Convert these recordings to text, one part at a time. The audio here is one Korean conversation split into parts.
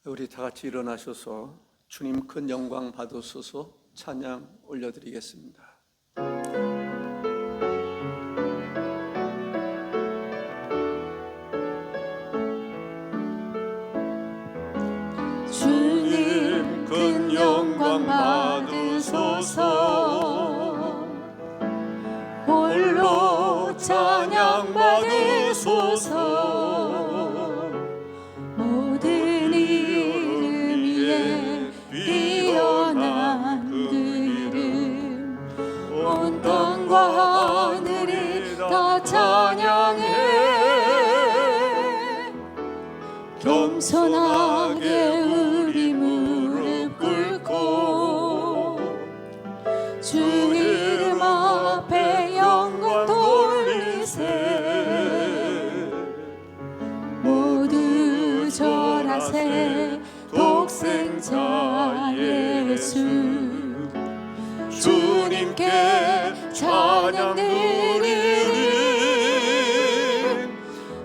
우리 다 같이 일어나셔서 주님 큰 영광 받으소서 찬양 올려드리겠습니다. 주님 큰 영광 받으소서, 홀로 찬양 받으소서. 모든 이름 위에 뛰어난 그 이름, 온 땅과 하늘이 다 찬양해. 겸손하게 우리 무릎 꿇고 주 이름 앞에 영광 돌리세. 모두 절하세 독생자 예수, 주님께 찬양 드리리.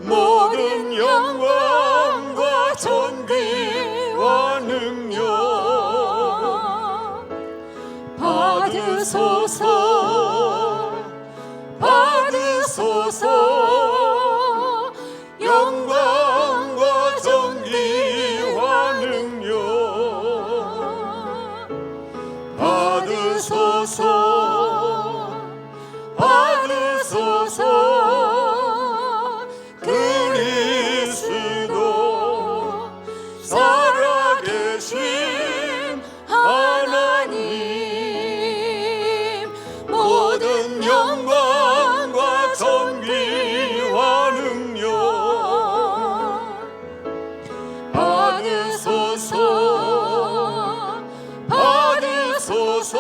모든 영광과 존귀와 능력 받으소서, 받으소서. 영광과 존귀와 능력 받으소서, 받으소서. 그리스도 살아계신 하나님, 모든 영광과 존귀와 능력 받으소서, 받으소서.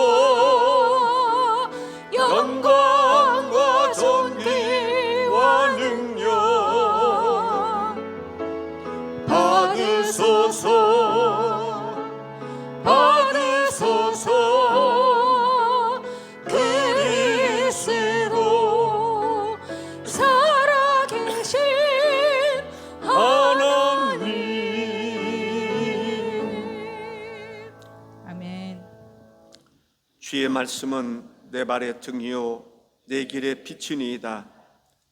영광과 존귀와 능력 받으소서, 받으소서. 그리스도 살아계신 하나님. 아멘. 주의 말씀은 내 발의 등이요 내 길의 빛이니이다.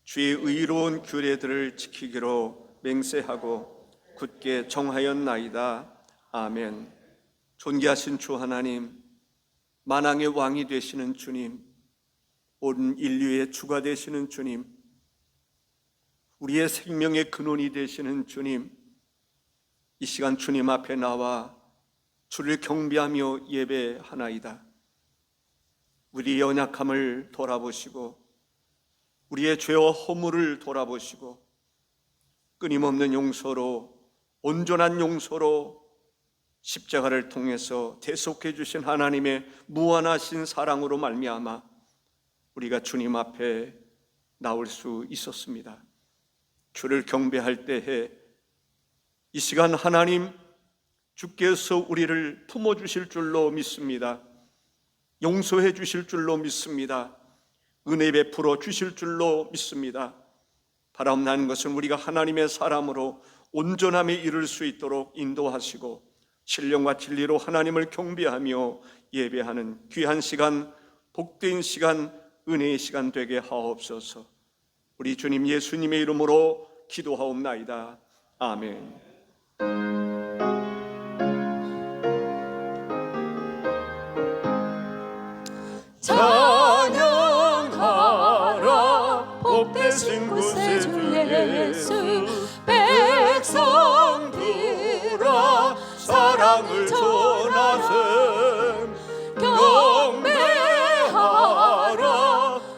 주의 의로운 규례들을 지키기로 맹세하고 굳게 정하였나이다. 아멘. 존귀하신 주 하나님, 만왕의 왕이 되시는 주님, 온 인류의 주가 되시는 주님, 우리의 생명의 근원이 되시는 주님, 이 시간 주님 앞에 나와 주를 경배하며 예배하나이다. 우리의 연약함을 돌아보시고 우리의 죄와 허물을 돌아보시고 끊임없는 용서로, 온전한 용서로 십자가를 통해서 대속해 주신 하나님의 무한하신 사랑으로 말미암아 우리가 주님 앞에 나올 수 있었습니다. 주를 경배할 때에 이 시간 하나님 주께서 우리를 품어주실 줄로 믿습니다. 용서해 주실 줄로 믿습니다. 은혜 베풀어 주실 줄로 믿습니다. 바람나는 것은 우리가 하나님의 사람으로 온전함에 이를 수 있도록 인도하시고 신령과 진리로 하나님을 경배하며 예배하는 귀한 시간, 복된 시간, 은혜의 시간 되게 하옵소서. 우리 주님 예수님의 이름으로 기도하옵나이다. 아멘. 찬양하라 복되신 구세주 예수. 백성들아 사랑을 전하세. 경배하라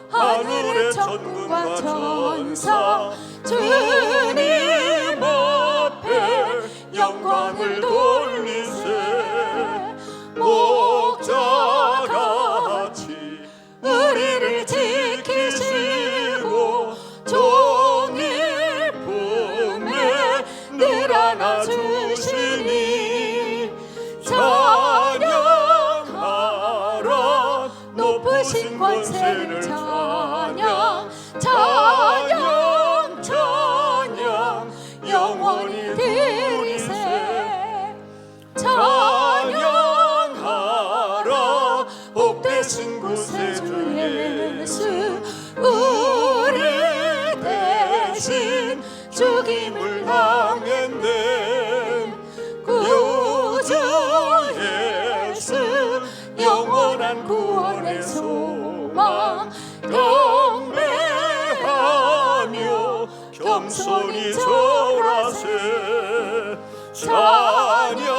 하늘의 천군과 천사. 주님 앞에 영광을 돌리세. 목자같이 우리를 지키시고 종일 품에 늘 안아주시니. 찬양하라 높으신 권세를 찬양. 찬양 찬양 영원히 드리세. 되신 곳에 주 예수 우리 대신 죽임을 당했네. 구주 예수 영원한 구원의 소망 경배하며 겸손히 절하세. 찬양하라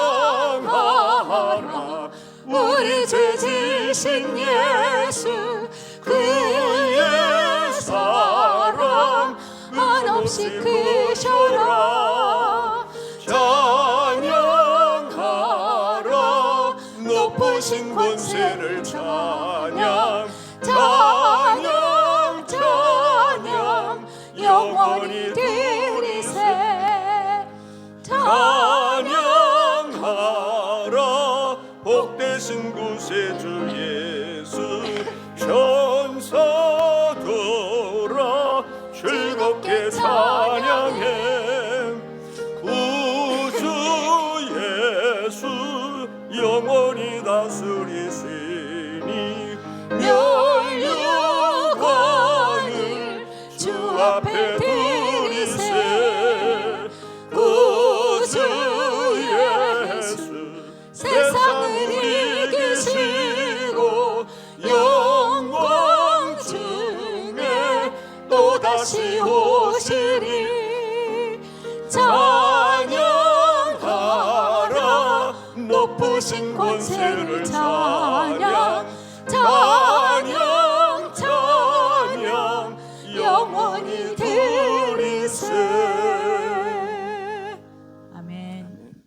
우리 죄 지신 예수 그의 사랑 한없이 크셔라. 찬양하라 높으신 권세를 찬양 찬양 찬양 영원히 드리세. 찬양하라 복되신 곳에 주 예수 천사들아 즐겁게 찬양해. 구주 예수 영원히 다스리시니 멸류관을 주 앞에 드리세. 구주 예수 세상을 이기시고 영광 중에 또다시 오시리. 찬양하라 높으신 권세를 찬양 찬양 찬양 영원히 드리세. 아멘.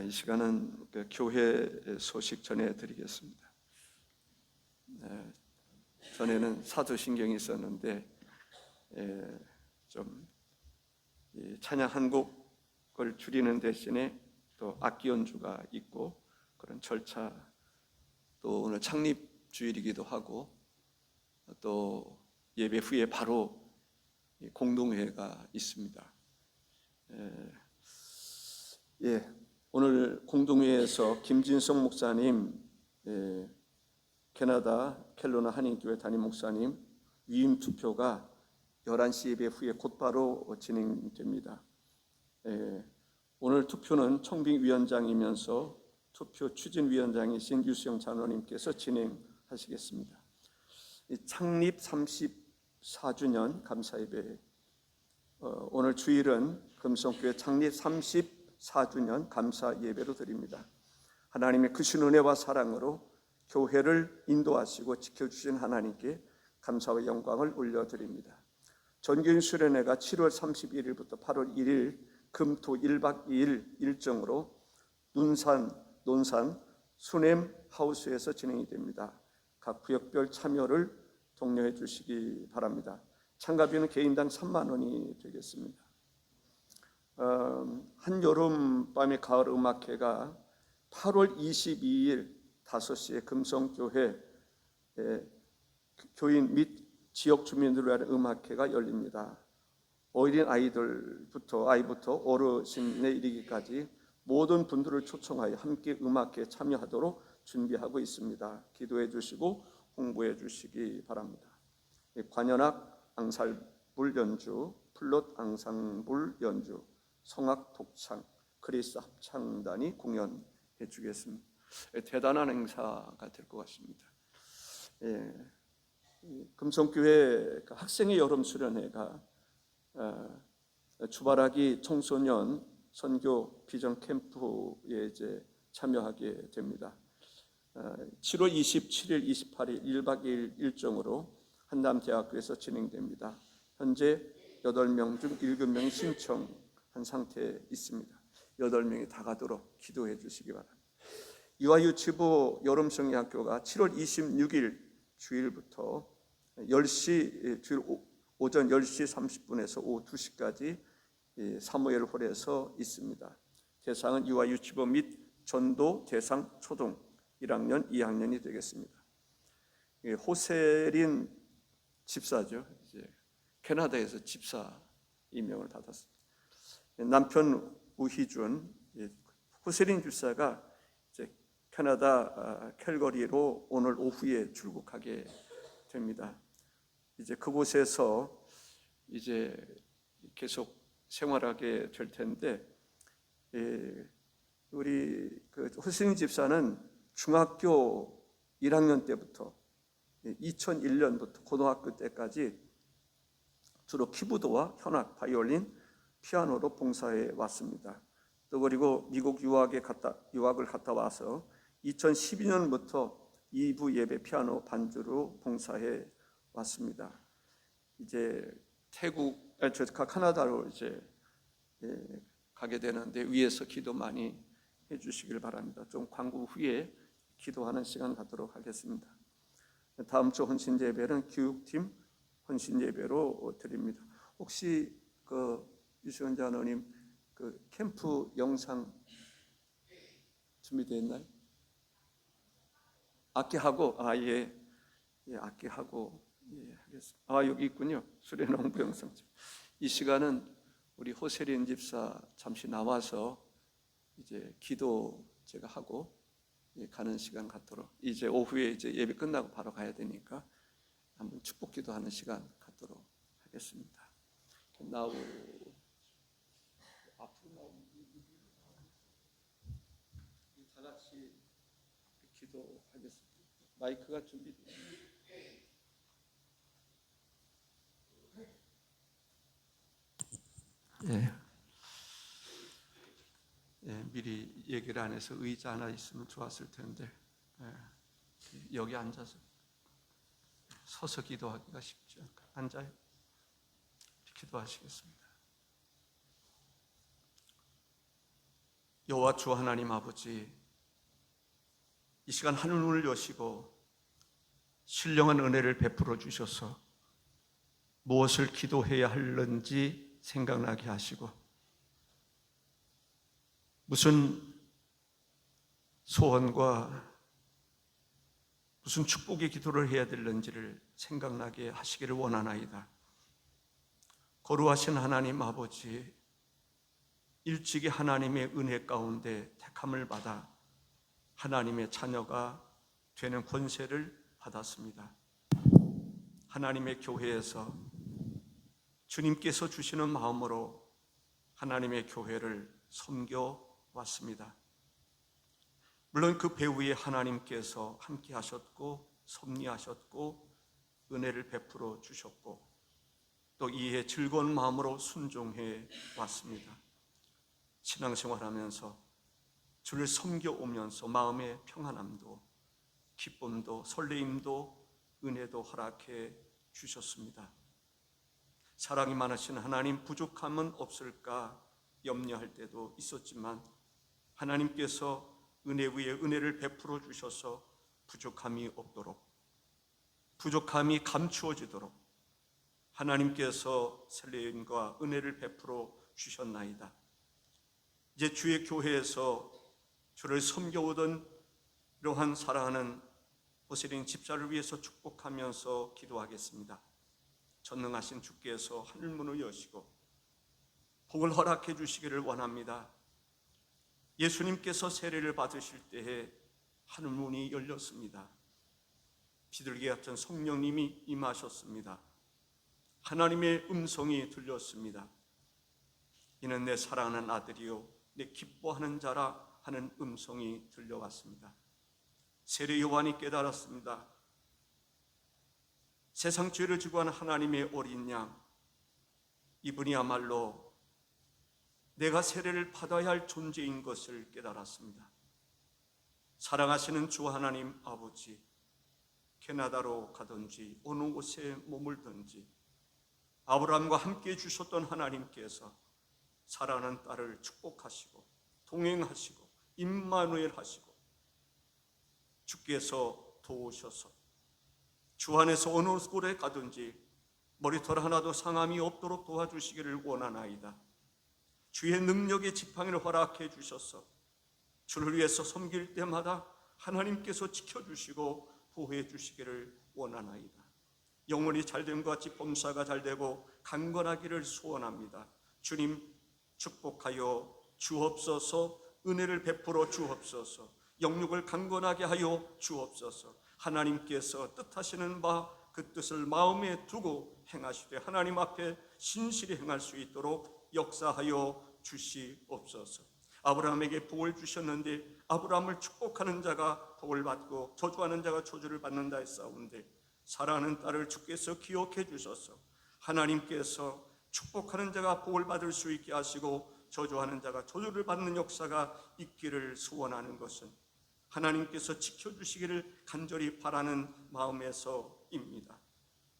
이 시간은 교회 소식 전해드리겠습니다. 전에는 사도신경이 있었는데 좀 찬양 한 곡을 줄이는 대신에 또 악기 연주가 있고 그런 절차, 또 오늘 창립 주일이기도 하고 또 예배 후에 바로 공동회가 있습니다. 오늘 공동회에서 김진성 목사님, 캐나다 켈로나 한인교회 담임 목사님 위임 투표가 11시 예배 후에 곧바로 진행됩니다. 오늘 투표는 청빙위원장이면서 투표 추진위원장이신 유수영 장로님께서 진행하시겠습니다. 창립 34주년 감사예배, 오늘 주일은 금성교회 창립 34주년 감사예배로 드립니다. 하나님의 크신 은혜와 사랑으로 교회를 인도하시고 지켜주신 하나님께 감사와 영광을 올려드립니다. 전교인 수련회가 7월 31일부터 8월 1일 금토 1박 2일 일정으로 논산 수냄 하우스에서 진행이 됩니다. 각 구역별 참여를 독려해 주시기 바랍니다. 참가비는 개인당 3만 원이 되겠습니다. 한여름밤의 가을 음악회가 8월 22일 5시에 금성교회 교인 및 지역 주민들을 위한 음악회가 열립니다. 어린 아이부터 어르신에 이르기까지 모든 분들을 초청하여 함께 음악회에 참여하도록 준비하고 있습니다. 기도해 주시고 홍보해 주시기 바랍니다. 관현악 앙살불 연주, 플롯 앙상블 연주, 성악 독창, 그리스 합창단이 공연해 주겠습니다. 대단한 행사가 될 것 같습니다. 금성교회 학생의 여름 수련회가 주바라기 청소년 선교 비전 캠프에 이제 참여하게 됩니다. 7월 27일, 28일 1박 2일 일정으로 한남대학교에서 진행됩니다. 현재 8명 중 7명이 신청한 상태에 있습니다. 8명이 다 가도록 기도해 주시기 바랍니다. 이화유치부 여름성리학교가 7월 26일 주일부터 10시 주일 오전 10시 30분에서 오후 2시까지 사무엘홀에서 있습니다. 대상은 이화유치부 및 전도 대상 초등 1학년, 2학년이 되겠습니다. 호세린 집사죠. 이제 캐나다에서 집사 임명을 받았습니다. 남편 우희준, 호세린 집사가 이제 캐나다 캘거리로 오늘 오후에 출국하게 됩니다. 이제 그곳에서 이제 계속 생활하게 될 텐데, 우리 그 허승희 집사는 중학교 1학년 때부터 2001년부터 고등학교 때까지 주로 키보드와 현악, 바이올린, 피아노로 봉사해 왔습니다. 또 그리고 미국 유학을 갔다 와서 2012년부터 2부 예배 피아노 반주로 봉사해 왔습니다. 이제 카나다로 이제 가게 되는데 위에서 기도 많이 해주시길 바랍니다. 좀 광고 후에 기도하는 시간 갖도록 하겠습니다. 다음 주 헌신 예배는 교육팀 헌신 예배로 드립니다. 혹시 그 유시원 장로님 그 캠프 영상 준비되어 있나요? 악기하고 악기하고 하겠습니다. 여기 있군요. 수련 홍보 영상. 이 시간은 우리 호세린 집사 잠시 나와서 이제 기도 제가 하고 가는 시간 갖도록, 이제 오후에 이제 예배 끝나고 바로 가야 되니까 한번 축복 기도하는 시간 갖도록 하겠습니다. 앞으로 다 같이 기도하겠습니다. 마이크가 준비되어 미리 얘기를 안 해서 의자 하나 있으면 좋았을 텐데, 여기 앉아서 서서 기도하기가 쉽지 않고 앉아요. 기도하시겠습니다. 여호와 주 하나님 아버지, 이 시간 하늘문을 여시고 신령한 은혜를 베풀어 주셔서 무엇을 기도해야 하는지 생각나게 하시고, 무슨 소원과 무슨 축복의 기도를 해야 되는지를 생각나게 하시기를 원하나이다. 거룩하신 하나님 아버지, 일찍이 하나님의 은혜 가운데 택함을 받아 하나님의 자녀가 되는 권세를 받았습니다. 하나님의 교회에서 주님께서 주시는 마음으로 하나님의 교회를 섬겨왔습니다. 물론 그 배후에 하나님께서 함께 하셨고 섭리하셨고 은혜를 베풀어 주셨고 또 이에 즐거운 마음으로 순종해 왔습니다. 신앙생활하면서 주를 섬겨오면서 마음의 평안함도 기쁨도 설레임도 은혜도 허락해 주셨습니다. 사랑이 많으신 하나님, 부족함은 없을까 염려할 때도 있었지만 하나님께서 은혜 위에 은혜를 베풀어 주셔서 부족함이 없도록, 부족함이 감추어지도록 하나님께서 설레임과 은혜를 베풀어 주셨나이다. 이제 주의 교회에서 주를 섬겨오던 이러한 사랑하는 호세린 집사를 위해서 축복하면서 기도하겠습니다. 전능하신 주께서 하늘문을 여시고 복을 허락해 주시기를 원합니다. 예수님께서 세례를 받으실 때에 하늘문이 열렸습니다. 비둘기 같은 성령님이 임하셨습니다. 하나님의 음성이 들렸습니다. 이는 내 사랑하는 아들이요 내 기뻐하는 자라 하는 음성이 들려왔습니다. 세례 요한이 깨달았습니다. 세상 죄를 지고 하는 하나님의 어린 양, 이분이야말로 내가 세례를 받아야 할 존재인 것을 깨달았습니다. 사랑하시는 주 하나님 아버지, 캐나다로 가든지 어느 곳에 머물든지 아브라함과 함께 주셨던 하나님께서 사랑하는 딸을 축복하시고 동행하시고 임마누엘 하시고 주께서 도우셔서 주 안에서 어느 곳에 가든지 머리털 하나도 상함이 없도록 도와주시기를 원하나이다. 주의 능력의 지팡이를 허락해 주셔서 주를 위해서 섬길 때마다 하나님께서 지켜주시고 보호해 주시기를 원하나이다. 영혼이 잘됨과 같이 범사가 잘되고 강건하기를 소원합니다. 주님 축복하여 주옵소서, 은혜를 베풀어 주옵소서. 영육을 강건하게 하여 주옵소서. 하나님께서 뜻하시는 바 그 뜻을 마음에 두고 행하시되 하나님 앞에 신실히 행할 수 있도록 역사하여 주시옵소서. 아브라함에게 복을 주셨는데 아브라함을 축복하는 자가 복을 받고 저주하는 자가 저주를 받는다 했사온데, 사랑하는 딸을 주께서 기억해 주셔서 하나님께서 축복하는 자가 복을 받을 수 있게 하시고 저주하는 자가 저주를 받는 역사가 있기를 소원하는 것은 하나님께서 지켜주시기를 간절히 바라는 마음에서입니다.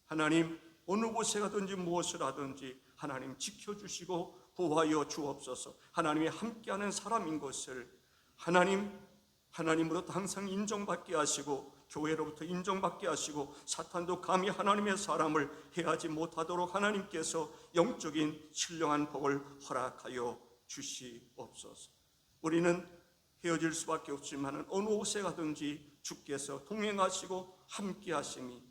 하나님, 어느 곳에 가든지 무엇을 하든지 하나님 지켜주시고 보호하여 주옵소서. 하나님이 함께하는 사람인 것을 하나님으로부터 항상 인정받게 하시고 교회로부터 인정받게 하시고 사탄도 감히 하나님의 사람을 해하지 못하도록 하나님께서 영적인 신령한 복을 허락하여 주시옵소서. 우리는 헤어질 수밖에 없지만 어느 곳에 가든지 주께서 동행하시고 함께 하심이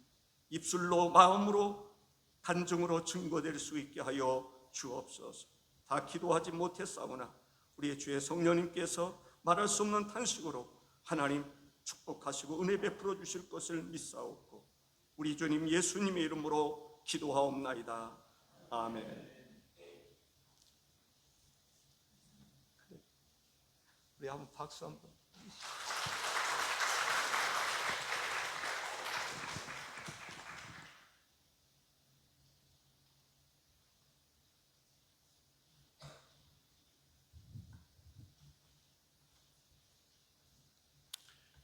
입술로 마음으로 간증으로 증거될 수 있게 하여 주옵소서. 다 기도하지 못했사오나 우리의 주의 성령님께서 말할 수 없는 탄식으로 하나님 축복하시고 은혜 베풀어 주실 것을 믿사옵고 우리 주님 예수님의 이름으로 기도하옵나이다. 아멘. 우리 한번 박수 한번.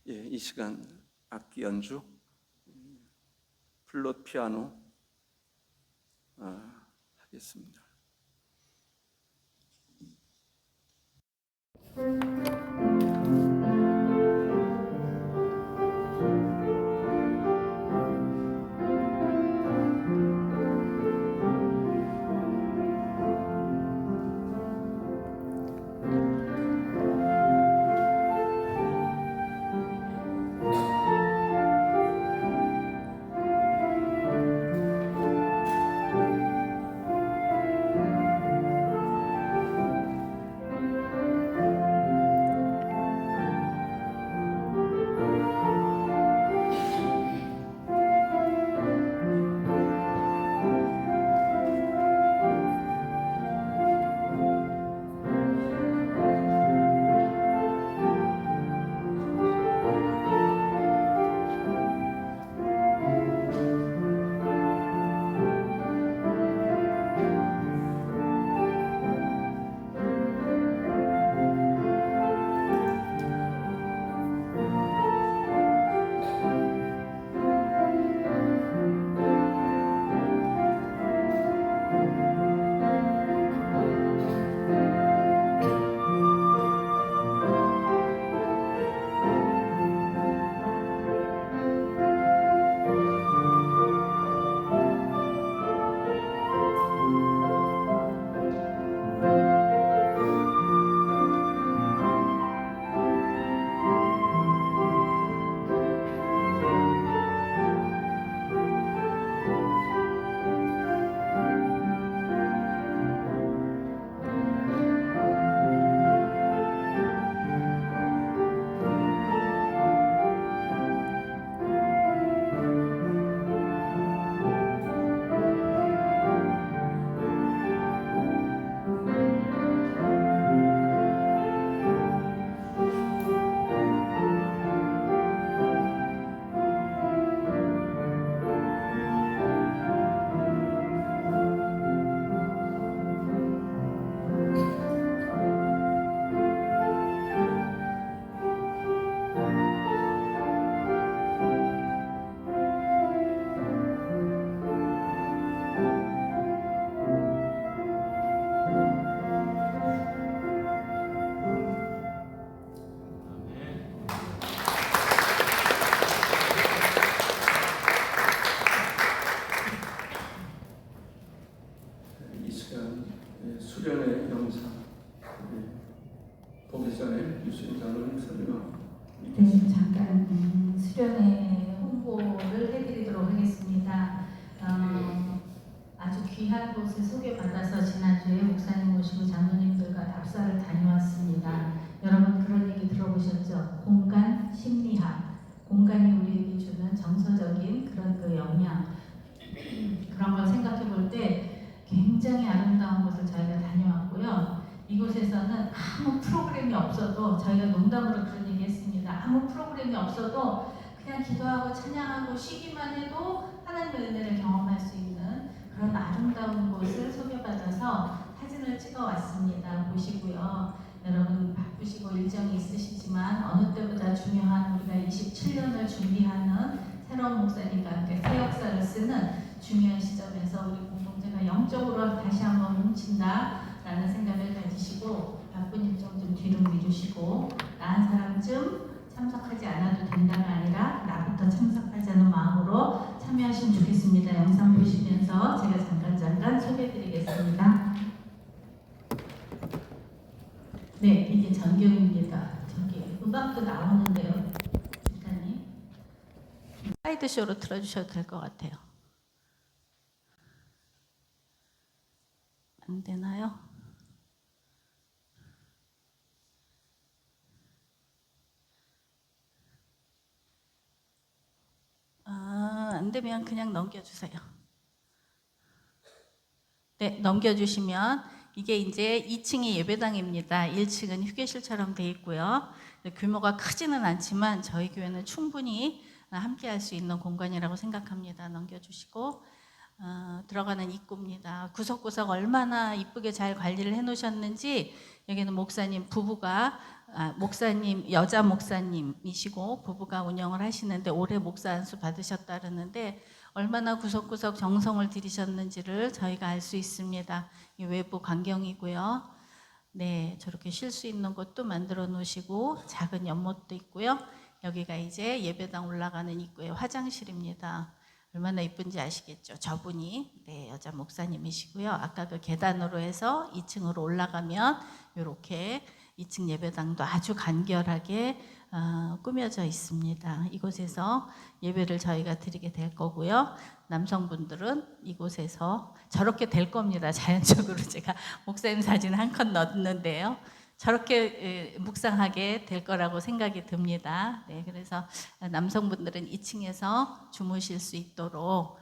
예, 이 시간 악기 연주, 플룻 피아노 하겠습니다. 수련의 영상 보기 전에 유수인 장로님 설명. 네, 잠깐 수련회 홍보를 해드리도록 하겠습니다. 아주 귀한 곳에 소개받아서 지난주에 목사님 모시고 장로님들과 답사를 다녀왔습니다. 여러분 그런 얘기 들어보셨죠? 공간 심리학, 공간이 우리에게 주는 정서적인 그런 그 영향, 그런 걸 생각해 볼 때 굉장히 아름다운 곳을 저희가 다녀왔고요. 이곳에서는 아무 프로그램이 없어도, 저희가 농담으로 그런 얘기 했습니다. 아무 프로그램이 없어도 그냥 기도하고 찬양하고 쉬기만 해도 하나님의 은혜를 경험할 수 있는 그런 아름다운 곳을 소개받아서 사진을 찍어 왔습니다. 보시고요. 여러분 바쁘시고 일정이 있으시지만 어느 때보다 중요한 우리가 27년을 준비하는 새로운 목사님과 함께 새 역사를 쓰는 중요한 시점에서 우리 공동체가 영적으로 다시 한번 뭉친다라는 생각을 가지시고 바쁜 일정 좀 뒤로 미루시고 나 한 사람쯤 참석하지 않아도 된다가 아니라 나부터 참석하자는 마음으로 참여하시면 좋겠습니다. 영상 보시면서 제가 잠깐 소개해드리겠습니다. 네, 이게 전경입니다. 저기 음악도 나오는데요. 작가님 슬라이드 쇼로 틀어주셔도 될 것 같아요. 안 되나요? 안 되면 그냥 넘겨주세요. 네, 넘겨주시면 이게 이제 2층이 예배당입니다. 1층은 휴게실처럼 돼 있고요. 규모가 크지는 않지만 저희 교회는 충분히 함께 할 수 있는 공간이라고 생각합니다. 넘겨주시고 들어가는 입구입니다. 구석구석 얼마나 이쁘게 잘 관리를 해 놓으셨는지. 여기는 목사님 부부가 목사님 여자 목사님이시고 부부가 운영을 하시는데 올해 목사 안수 받으셨다 그러는데 얼마나 구석구석 정성을 들이셨는지를 저희가 알 수 있습니다. 이 외부 광경이고요. 네, 저렇게 쉴 수 있는 곳도 만들어 놓으시고 작은 연못도 있고요. 여기가 이제 예배당 올라가는 입구의 화장실입니다. 얼마나 이쁜지 아시겠죠? 저분이 네, 여자 목사님이시고요. 아까 그 계단으로 해서 2층으로 올라가면 이렇게 2층 예배당도 아주 간결하게 꾸며져 있습니다. 이곳에서 예배를 저희가 드리게 될 거고요. 남성분들은 이곳에서 저렇게 될 겁니다. 자연적으로 제가 목사님 사진 한 컷 넣었는데요. 저렇게 묵상하게 될 거라고 생각이 듭니다. 네, 그래서 남성분들은 2층에서 주무실 수 있도록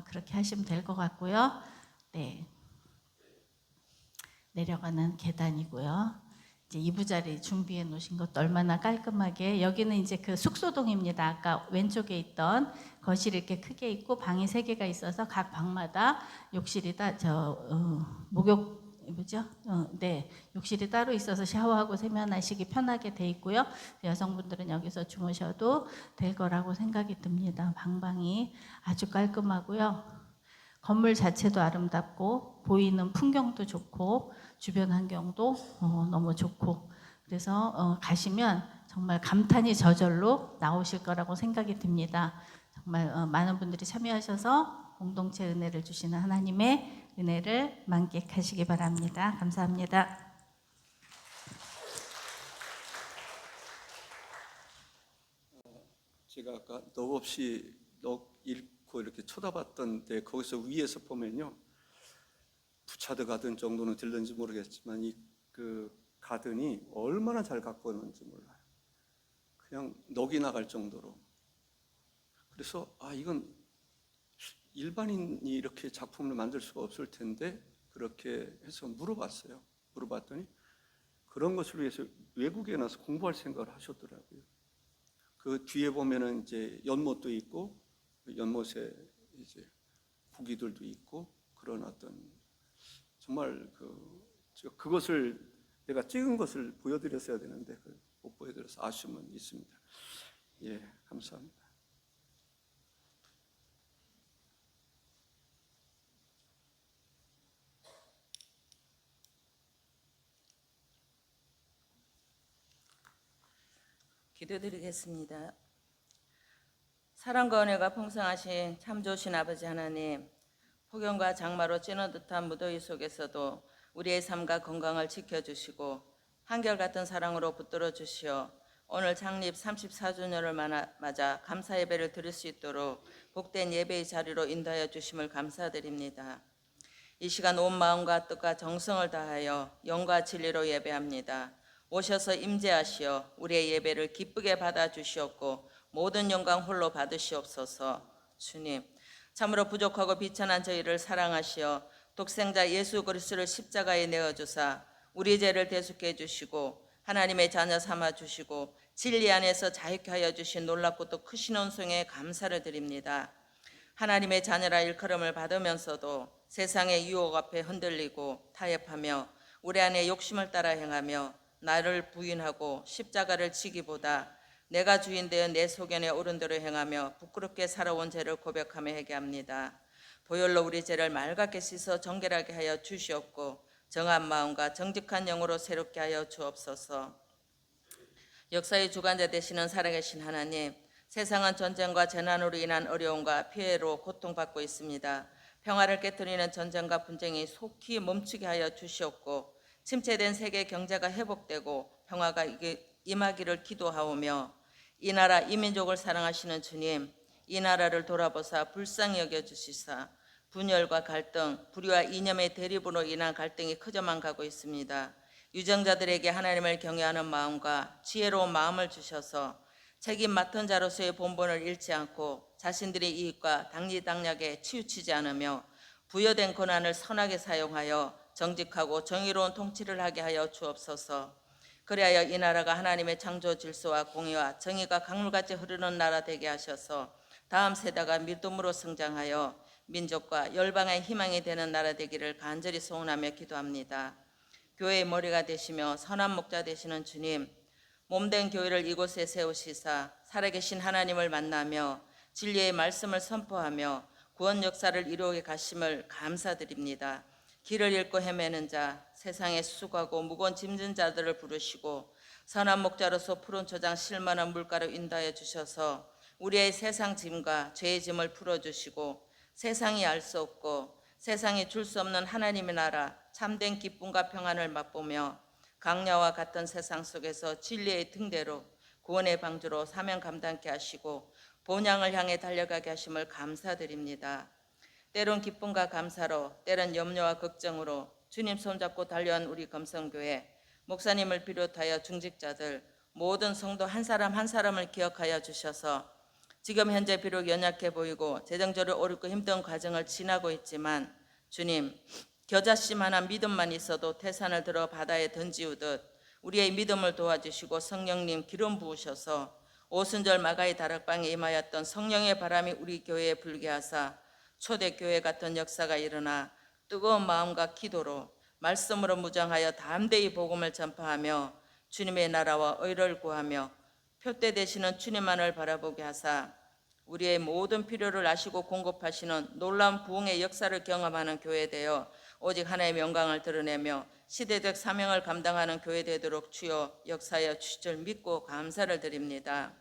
그렇게 하시면 될 것 같고요. 네, 내려가는 계단이고요. 이제 이부자리 준비해 놓으신 것도 얼마나 깔끔하게. 여기는 이제 그 숙소동입니다. 아까 왼쪽에 있던 거실이 이렇게 크게 있고 방이 3개가 있어서 각 방마다 욕실이 목욕 뭐죠? 네, 욕실이 따로 있어서 샤워하고 세면하시기 편하게 돼 있고요. 여성분들은 여기서 주무셔도 될 거라고 생각이 듭니다. 방방이 아주 깔끔하고요. 건물 자체도 아름답고 보이는 풍경도 좋고 주변 환경도 너무 좋고 그래서 가시면 정말 감탄이 저절로 나오실 거라고 생각이 듭니다. 정말 많은 분들이 참여하셔서 공동체 은혜를 주시는 하나님의 은혜를 만끽하시기 바랍니다. 감사합니다. 제가 아까 너 없이 너 읽고 이렇게 쳐다봤던데 거기서 위에서 보면요, 부차드 가든 정도는 들는지 모르겠지만 이 그 가든이 얼마나 잘 가꾸었는지 몰라요. 그냥 넋이 나갈 정도로. 그래서 이건 일반인이 이렇게 작품을 만들 수가 없을 텐데 그렇게 해서 물어봤어요. 물어봤더니 그런 것을 위해서 외국에 나서 공부할 생각을 하셨더라고요. 그 뒤에 보면은 이제 연못도 있고 연못에 이제 구기들도 있고 그런 어떤 정말 그것을 내가 찍은 것을 보여드렸어야 되는데 못 보여드려서 아쉬움은 있습니다. 예, 감사합니다. 기도드리겠습니다. 사랑과 은혜가 풍성하신 참 좋으신 아버지 하나님, 폭염과 장마로 찌는 듯한 무더위 속에서도 우리의 삶과 건강을 지켜주시고 한결같은 사랑으로 붙들어 주시어 오늘 창립 34주년을 맞아 감사 예배를 드릴 수 있도록 복된 예배의 자리로 인도하여 주심을 감사드립니다. 이 시간 온 마음과 뜻과 정성을 다하여 영과 진리로 예배합니다. 오셔서 임재하시어 우리의 예배를 기쁘게 받아주시옵고 모든 영광 홀로 받으시옵소서. 주님, 참으로 부족하고 비천한 저희를 사랑하시어 독생자 예수 그리스도를 십자가에 내어주사 우리 죄를 대속해 주시고 하나님의 자녀 삼아 주시고 진리 안에서 자유케 하여 주신 놀랍고 또 크신 은총에 감사를 드립니다. 하나님의 자녀라 일컬음을 받으면서도 세상의 유혹 앞에 흔들리고 타협하며 우리 안에 욕심을 따라 행하며 나를 부인하고 십자가를 지기보다 내가 주인 되어 내 소견에 옳은 대로 행하며 부끄럽게 살아온 죄를 고백하며 회개합니다. 보혈로 우리 죄를 맑게 씻어 정결하게 하여 주시옵고 정한 마음과 정직한 영으로 새롭게 하여 주옵소서. 역사의 주관자 되시는 살아계신 하나님, 세상은 전쟁과 재난으로 인한 어려움과 피해로 고통받고 있습니다. 평화를 깨뜨리는 전쟁과 분쟁이 속히 멈추게 하여 주시옵고 침체된 세계 경제가 회복되고 평화가 임하기를 기도하오며 이 나라 이 민족을 사랑하시는 주님, 이 나라를 돌아보사 불쌍히 여겨주시사 분열과 갈등, 불의와 이념의 대립으로 인한 갈등이 커져만 가고 있습니다. 유정자들에게 하나님을 경외하는 마음과 지혜로운 마음을 주셔서 책임 맡은 자로서의 본분을 잃지 않고 자신들의 이익과 당리당략에 치우치지 않으며 부여된 권한을 선하게 사용하여 정직하고 정의로운 통치를 하게 하여 주옵소서. 그리하여 이 나라가 하나님의 창조 질서와 공의와 정의가 강물같이 흐르는 나라 되게 하셔서 다음 세대가 믿음으로 성장하여 민족과 열방의 희망이 되는 나라 되기를 간절히 소원하며 기도합니다. 교회의 머리가 되시며 선한 목자 되시는 주님, 몸된 교회를 이곳에 세우시사 살아계신 하나님을 만나며 진리의 말씀을 선포하며 구원 역사를 이루게 가심을 감사드립니다. 길을 잃고 헤매는 자, 세상에 수고하고 무거운 짐진 자들을 부르시고 선한 목자로서 푸른 초장 실만한 물가로 인도하여 주셔서 우리의 세상 짐과 죄의 짐을 풀어주시고 세상이 알 수 없고 세상이 줄 수 없는 하나님의 나라 참된 기쁨과 평안을 맛보며 강야와 같은 세상 속에서 진리의 등대로 구원의 방주로 사명 감당케 하시고 본향을 향해 달려가게 하심을 감사드립니다. 때론 기쁨과 감사로, 때론 염려와 걱정으로 주님 손잡고 달려온 우리 검성교회 목사님을 비롯하여 중직자들 모든 성도 한 사람 한 사람을 기억하여 주셔서 지금 현재 비록 연약해 보이고 재정적으로 어렵고 힘든 과정을 지나고 있지만 주님, 겨자씨만한 믿음만 있어도 태산을 들어 바다에 던지우듯 우리의 믿음을 도와주시고 성령님 기름 부으셔서 오순절 마가의 다락방에 임하였던 성령의 바람이 우리 교회에 불게 하사 초대교회 같은 역사가 일어나 뜨거운 마음과 기도로 말씀으로 무장하여 담대히 복음을 전파하며 주님의 나라와 의를 구하며 표대 되시는 주님만을 바라보게 하사 우리의 모든 필요를 아시고 공급하시는 놀라운 부흥의 역사를 경험하는 교회 되어 오직 하나님의 영광을 드러내며 시대적 사명을 감당하는 교회 되도록 주여 역사하여 주실 줄 믿고 감사를 드립니다.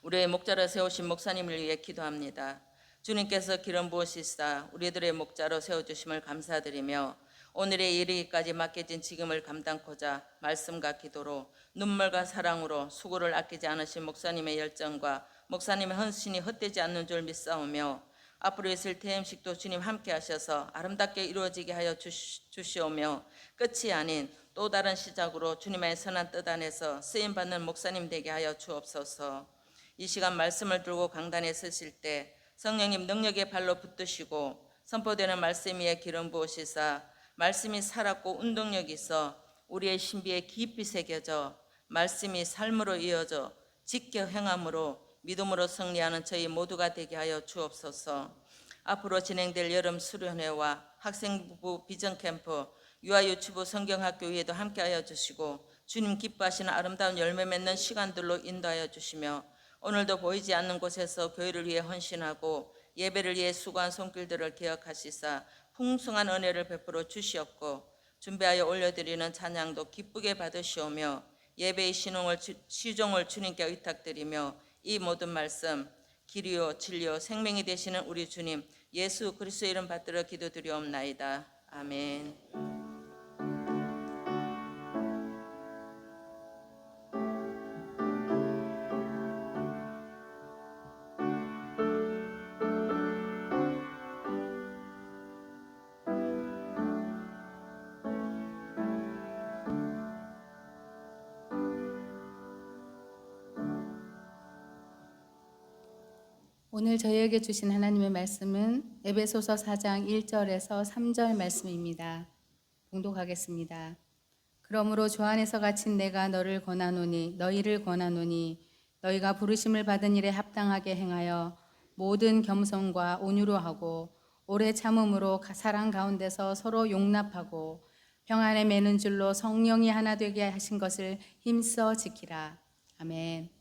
우리의 목자로 세우신 목사님을 위해 기도합니다. 주님께서 기름 부으시사 우리들의 목자로 세워주심을 감사드리며 오늘에 이르기까지 맡겨진 직임을 감당코자 말씀과 기도로 눈물과 사랑으로 수고를 아끼지 않으신 목사님의 열정과 목사님의 헌신이 헛되지 않는 줄 믿사오며 앞으로 있을 퇴임식도 주님 함께 하셔서 아름답게 이루어지게 하여 주시오며 끝이 아닌 또 다른 시작으로 주님의 선한 뜻 안에서 쓰임받는 목사님 되게 하여 주옵소서. 이 시간 말씀을 들고 강단에 서실 때 성령님 능력의 발로 붙드시고 선포되는 말씀 위에 기름 부으시사 말씀이 살았고 운동력이 있어 우리의 신비에 깊이 새겨져 말씀이 삶으로 이어져 지켜 행함으로 믿음으로 승리하는 저희 모두가 되게 하여 주옵소서. 앞으로 진행될 여름 수련회와 학생부 비전캠프, 유아유치부 성경학교 위에도 함께하여 주시고 주님 기뻐하시는 아름다운 열매 맺는 시간들로 인도하여 주시며 오늘도 보이지 않는 곳에서 교회를 위해 헌신하고 예배를 위해 수고한 손길들을 기억하시사 풍성한 은혜를 베풀어 주시옵고 준비하여 올려드리는 찬양도 기쁘게 받으시오며 예배의 시종을 주님께 의탁드리며 이 모든 말씀 길이요 진리요 생명이 되시는 우리 주님 예수 그리스도의 이름 받들어 기도드리옵나이다. 아멘. 오늘 저희에게 주신 하나님의 말씀은 에베소서 4장 1절에서 3절 말씀입니다. 봉독하겠습니다. 그러므로 주 안에서 갇힌 내가 너희를 권하노니 너희가 부르심을 받은 일에 합당하게 행하여 모든 겸손과 온유로 하고 오래 참음으로 사랑 가운데서 서로 용납하고 평안에 매는 줄로 성령이 하나 되게 하신 것을 힘써 지키라. 아멘.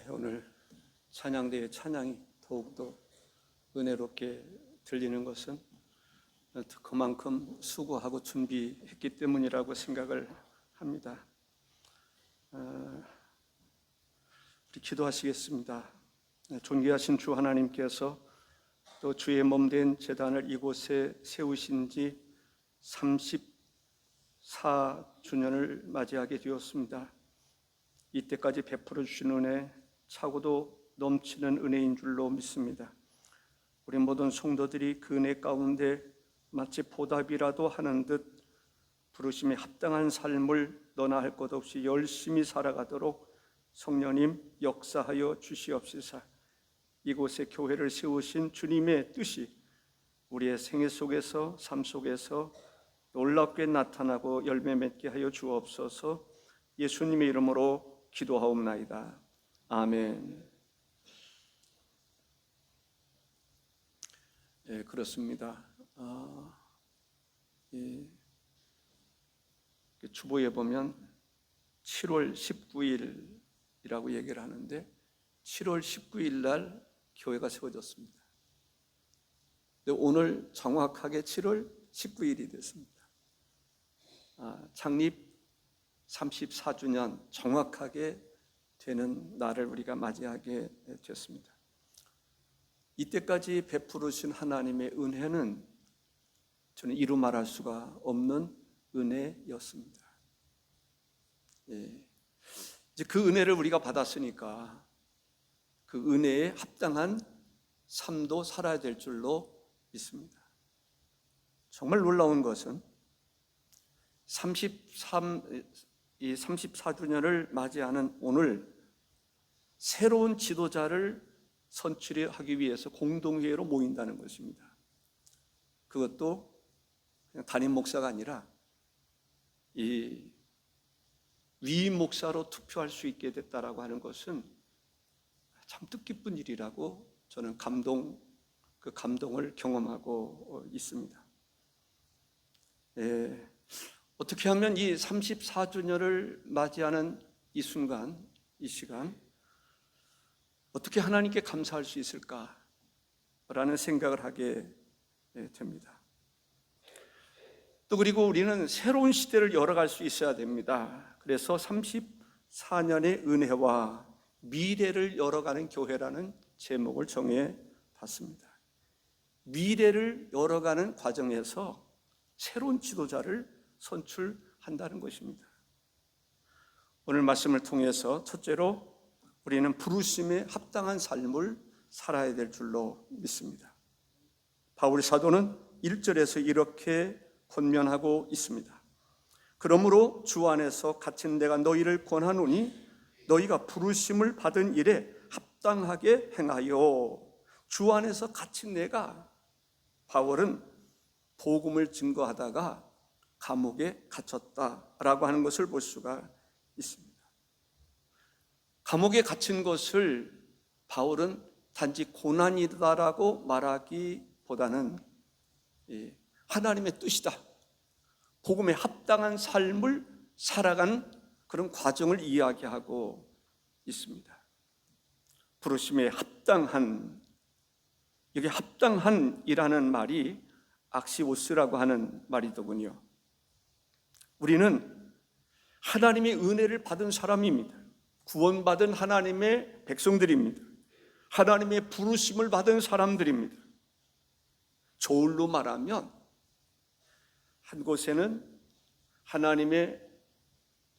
오늘 찬양대의 찬양이 더욱더 은혜롭게 들리는 것은 그만큼 수고하고 준비했기 때문이라고 생각을 합니다. 우리 기도하시겠습니다. 존귀하신 주 하나님께서 또 주의 몸된 제단을 이곳에 세우신 지 34주년을 맞이하게 되었습니다. 이때까지 베풀어 주신 은혜 차고도 넘치는 은혜인 줄로 믿습니다. 우리 모든 성도들이 그 은혜 가운데 마치 보답이라도 하는 듯 부르심에 합당한 삶을 너나 할 것 없이 열심히 살아가도록 성령님 역사하여 주시옵소서. 이곳에 교회를 세우신 주님의 뜻이 우리의 생애 속에서, 삶 속에서 놀랍게 나타나고 열매 맺게 하여 주옵소서. 예수님의 이름으로 기도하옵나이다. 아멘. 예, 그렇습니다. 주보에 보면 7월 19일이라고 얘기를 하는데 7월 19일 날 교회가 세워졌습니다. 오늘 정확하게 7월 19일이 됐습니다. 창립 34주년 정확하게 되는 날을 우리가 맞이하게 됐습니다. 이때까지 베푸르신 하나님의 은혜는 저는 이루 말할 수가 없는 은혜였습니다. 이제 그 은혜를 우리가 받았으니까 그 은혜에 합당한 삶도 살아야 될 줄로 믿습니다. 정말 놀라운 것은 34주년을 맞이하는 오늘 새로운 지도자를 선출하기 위해서 공동회의로 모인다는 것입니다. 그것도 그냥 담임 목사가 아니라 이 위임 목사로 투표할 수 있게 됐다라고 하는 것은 참 뜻깊은 일이라고 저는 그 감동을 경험하고 있습니다. 어떻게 하면 이 34주년을 맞이하는 이 순간, 이 시간 어떻게 하나님께 감사할 수 있을까라는 생각을 하게 됩니다. 또 그리고 우리는 새로운 시대를 열어갈 수 있어야 됩니다. 그래서 34년의 은혜와 미래를 열어가는 교회라는 제목을 정해 봤습니다. 미래를 열어가는 과정에서 새로운 지도자를 선출한다는 것입니다. 오늘 말씀을 통해서 첫째로 우리는 부르심에 합당한 삶을 살아야 될 줄로 믿습니다. 바울 사도는 1절에서 이렇게 권면하고 있습니다. 그러므로 주 안에서 갇힌 내가 너희를 권하노니 너희가 부르심을 받은 일에 합당하게 행하여. 주 안에서 갇힌 내가, 바울은 복음을 증거하다가 감옥에 갇혔다라고 하는 것을 볼 수가 있습니다. 감옥에 갇힌 것을 바울은 단지 고난이다라고 말하기보다는 하나님의 뜻이다, 복음에 합당한 삶을 살아가는 그런 과정을 이야기하고 있습니다. 부르심에 합당한, 여기 합당한이라는 말이 악시오스라고 하는 말이더군요. 우리는 하나님의 은혜를 받은 사람입니다. 구원받은 하나님의 백성들입니다. 하나님의 부르심을 받은 사람들입니다. 저울로 말하면 한 곳에는 하나님의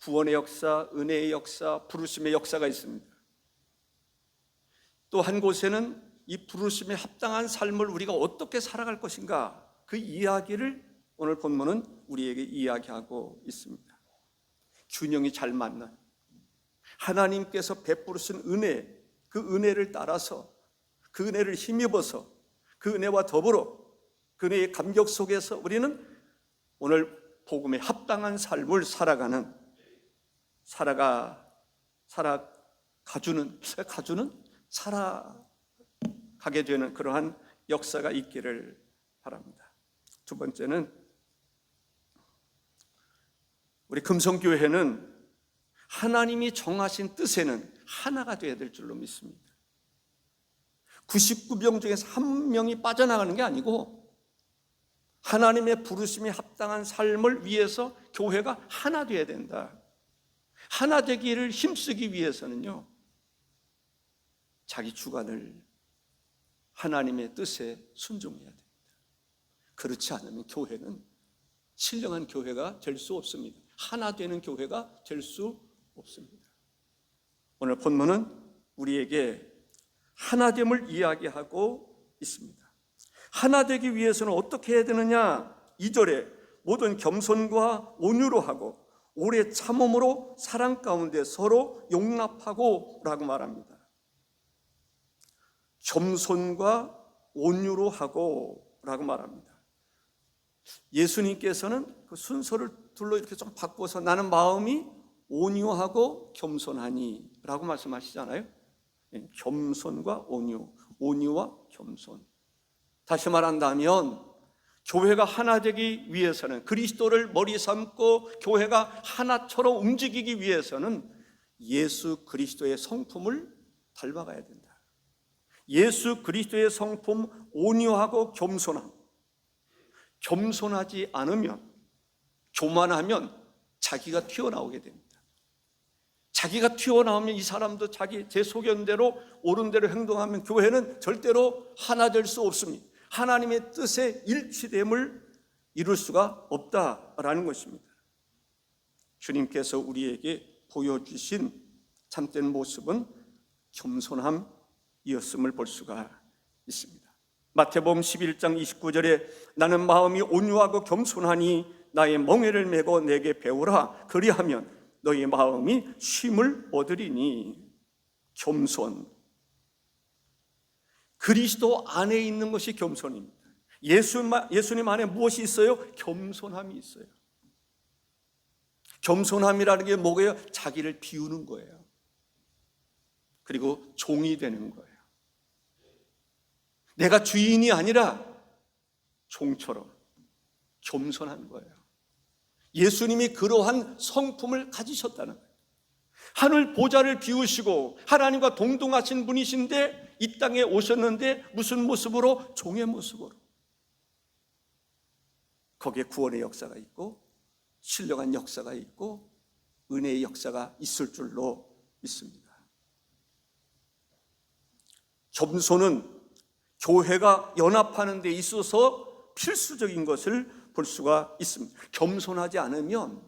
구원의 역사, 은혜의 역사, 부르심의 역사가 있습니다. 또 한 곳에는 이 부르심에 합당한 삶을 우리가 어떻게 살아갈 것인가, 그 이야기를 오늘 본문은 우리에게 이야기하고 있습니다. 균형이 잘 맞는 하나님께서 베푸르신 은혜, 그 은혜를 따라서, 그 은혜를 힘입어서, 그 은혜와 더불어 그 은혜의 감격 속에서 우리는 오늘 복음에 합당한 삶을 살아가게 되는 그러한 역사가 있기를 바랍니다. 두 번째는 우리 금성교회는 하나님이 정하신 뜻에는 하나가 되어야 될 줄로 믿습니다. 99명 중에서 한 명이 빠져나가는 게 아니고 하나님의 부르심에 합당한 삶을 위해서 교회가 하나 되어야 된다. 하나 되기를 힘쓰기 위해서는요, 자기 주관을 하나님의 뜻에 순종해야 됩니다. 그렇지 않으면 교회는 신령한 교회가 될 수 없습니다. 하나 되는 교회가 될 수 없습니다. 오늘 본문은 우리에게 하나됨을 이야기하고 있습니다. 하나 되기 위해서는 어떻게 해야 되느냐? 2절에 모든 겸손과 온유로 하고 오래 참음으로 사랑 가운데 서로 용납하고 라고 말합니다. 겸손과 온유로 하고 라고 말합니다. 예수님께서는 그 순서를 둘러 이렇게 좀 바꿔서 나는 마음이 온유하고 겸손하니 라고 말씀하시잖아요. 겸손과 온유, 온유와 겸손. 다시 말한다면 교회가 하나 되기 위해서는, 그리스도를 머리 삼고 교회가 하나처럼 움직이기 위해서는 예수 그리스도의 성품을 닮아가야 된다. 예수 그리스도의 성품, 온유하고 겸손함. 겸손하지 않으면, 교만하면 자기가 튀어나오게 됩니다. 자기가 튀어나오면 이 사람도 자기 제 소견대로 옳은 대로 행동하면 교회는 절대로 하나 될 수 없습니다. 하나님의 뜻의 일치됨을 이룰 수가 없다라는 것입니다. 주님께서 우리에게 보여주신 참된 모습은 겸손함이었음을 볼 수가 있습니다. 마태복음 11장 29절에 나는 마음이 온유하고 겸손하니 나의 멍에를 메고 내게 배우라. 그리하면 너희 마음이 쉼을 얻으리니. 겸손. 그리스도 안에 있는 것이 겸손입니다. 예수님 안에 무엇이 있어요? 겸손함이 있어요. 겸손함이라는 게 뭐예요? 자기를 비우는 거예요. 그리고 종이 되는 거예요. 내가 주인이 아니라 종처럼 겸손한 거예요. 예수님이 그러한 성품을 가지셨다는 거예요. 하늘 보좌를 비우시고 하나님과 동등하신 분이신데 이 땅에 오셨는데 무슨 모습으로? 종의 모습으로. 거기에 구원의 역사가 있고 신령한 역사가 있고 은혜의 역사가 있을 줄로 믿습니다. 겸손은 교회가 연합하는 데 있어서 필수적인 것을 볼 수가 있습니다. 겸손하지 않으면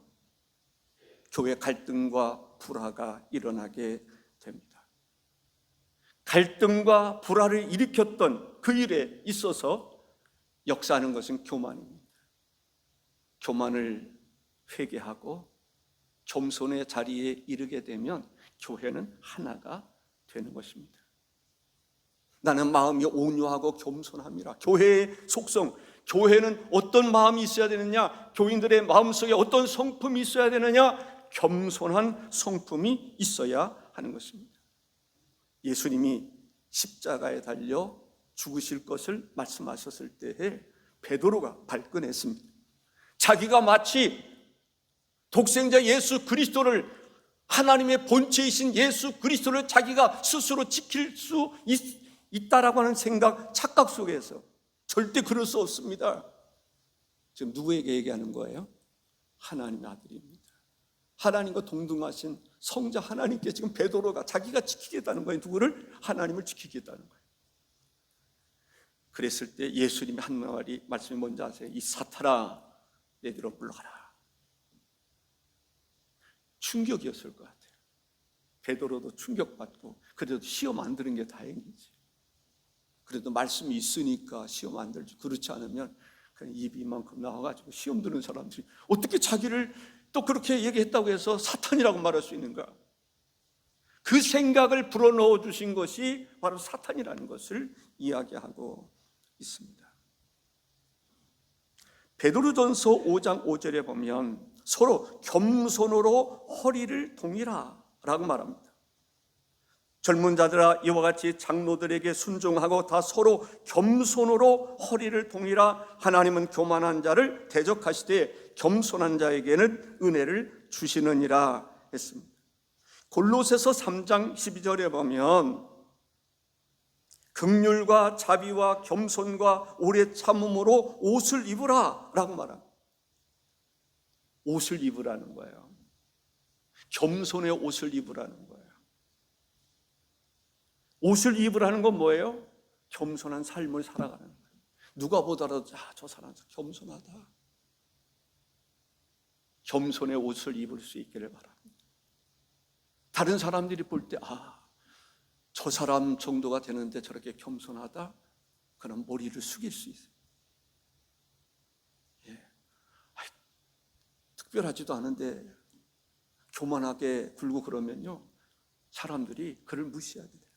교회 갈등과 불화가 일어나게 됩니다. 갈등과 불화를 일으켰던 그 일에 있어서 역사하는 것은 교만입니다. 교만을 회개하고 겸손의 자리에 이르게 되면 교회는 하나가 되는 것입니다. 나는 마음이 온유하고 겸손함이라. 교회의 속성, 교회는 어떤 마음이 있어야 되느냐? 교인들의 마음속에 어떤 성품이 있어야 되느냐? 겸손한 성품이 있어야 하는 것입니다. 예수님이 십자가에 달려 죽으실 것을 말씀하셨을 때에 베드로가 발끈했습니다. 자기가 마치 독생자 예수 그리스도를, 하나님의 본체이신 예수 그리스도를 자기가 스스로 지킬 수 있다라고 하는 생각, 착각 속에서 절대 그럴 수 없습니다. 지금 누구에게 얘기하는 거예요? 하나님의 아들입니다. 하나님과 동등하신 성자 하나님께 지금 베드로가 자기가 지키겠다는 거예요. 누구를? 하나님을 지키겠다는 거예요. 그랬을 때 예수님이 한 말이, 말씀이 뭔지 아세요? 이 사탄아, 내 뒤로 물러가라. 충격이었을 것 같아요. 베드로도 충격받고, 그래도 시험 안 들은 게 다행이지. 그래도 말씀이 있으니까 시험 안 들지. 그렇지 않으면 그냥 입이 이만큼 나와가지고 시험 드는 사람들이 어떻게 자기를 또 그렇게 얘기했다고 해서 사탄이라고 말할 수 있는가? 그 생각을 불어넣어 주신 것이 바로 사탄이라는 것을 이야기하고 있습니다. 베드로전서 5장 5절에 보면 서로 겸손으로 허리를 동이라 라고 말합니다. 젊은 자들아, 이와 같이 장로들에게 순종하고 다 서로 겸손으로 허리를 동이라. 하나님은 교만한 자를 대적하시되 겸손한 자에게는 은혜를 주시느니라 했습니다. 골로새서 3장 12절에 보면 긍휼과 자비와 겸손과 오래 참음으로 옷을 입으라 라고 말합니다. 옷을 입으라는 거예요. 겸손의 옷을 입으라는 거예요. 옷을 입으라는 건 뭐예요? 겸손한 삶을 살아가는 거예요. 누가 보더라도 저 사람 겸손하다. 겸손의 옷을 입을 수 있기를 바랍니다. 다른 사람들이 볼 때 저 사람 정도가 되는데 저렇게 겸손하다. 그런 머리를 숙일 수 있어요. 특별하지도 않은데 교만하게 굴고 그러면요, 사람들이 그를 무시하게 돼요.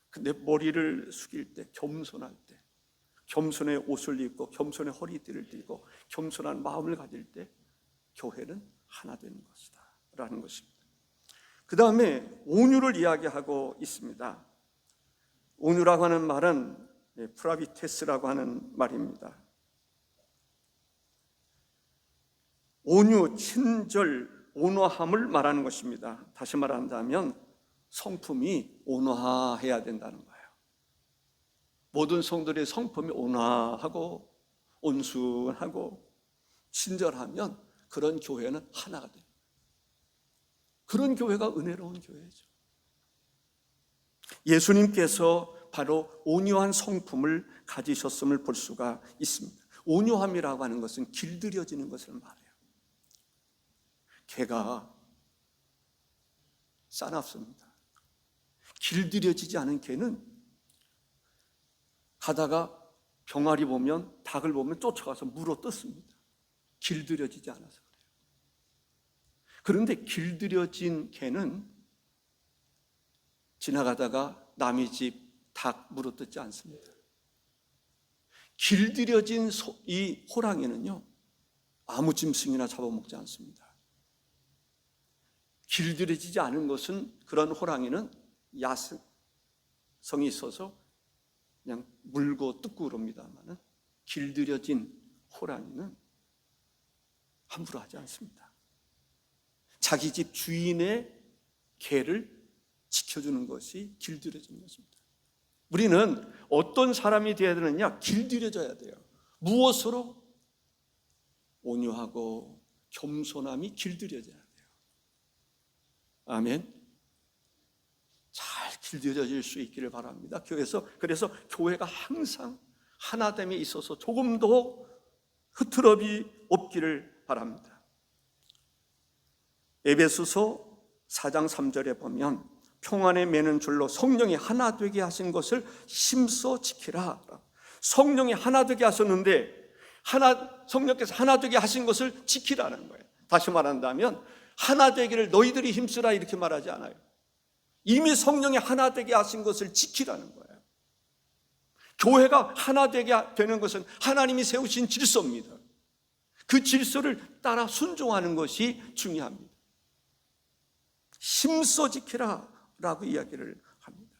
근데 머리를 숙일 때, 겸손할 때, 겸손의 옷을 입고 겸손의 허리띠를 들고 겸손한 마음을 가질 때 교회는 하나 되는 것이다 라는 것입니다. 그 다음에 온유를 이야기하고 있습니다. 온유라고 하는 말은 프라비테스라고 하는 말입니다. 온유, 친절, 온화함을 말하는 것입니다. 다시 말한다면 성품이 온화해야 된다는 거예요. 모든 성들의 성품이 온화하고 온순하고 친절하면 그런 교회는 하나가 돼요. 그런 교회가 은혜로운 교회죠. 예수님께서 바로 온유한 성품을 가지셨음을 볼 수가 있습니다. 온유함이라고 하는 것은 길들여지는 것을 말해요. 개가 싸납습니다. 길들여지지 않은 개는 가다가 병아리 보면, 닭을 보면 쫓아가서 물어 뜯습니다. 길들여지지 않아서 그래요. 그런데 길들여진 개는 지나가다가 남의 집 닭 물어 뜯지 않습니다. 길들여진 이 호랑이는요, 아무 짐승이나 잡아먹지 않습니다. 길들여지지 않은 것은, 그런 호랑이는 야성이 있어서 그냥 물고 뜯고 그럽니다만, 길들여진 호랑이는 함부로 하지 않습니다. 자기 집 주인의 개를 지켜주는 것이 길들여진 것입니다. 우리는 어떤 사람이 되어야 되느냐? 길들여져야 돼요. 무엇으로? 온유하고 겸손함이 길들여져야 돼요. 아멘. 잘 길들여질 수 있기를 바랍니다. 그래서 교회가 항상 하나됨에 있어서 조금도 흐트러짐이 없기를 바랍니다. 에베소서 4장 3절에 보면 평안에 매는 줄로 성령이 하나 되게 하신 것을 힘써 지키라. 성령이 하나 되게 하셨는데 성령께서 하나 되게 하신 것을 지키라는 거예요. 다시 말한다면 하나 되기를 너희들이 힘쓰라 이렇게 말하지 않아요. 이미 성령이 하나 되게 하신 것을 지키라는 거예요. 교회가 하나 되게 되는 것은 하나님이 세우신 질서입니다. 그 질서를 따라 순종하는 것이 중요합니다. 힘써 지키라 라고 이야기를 합니다.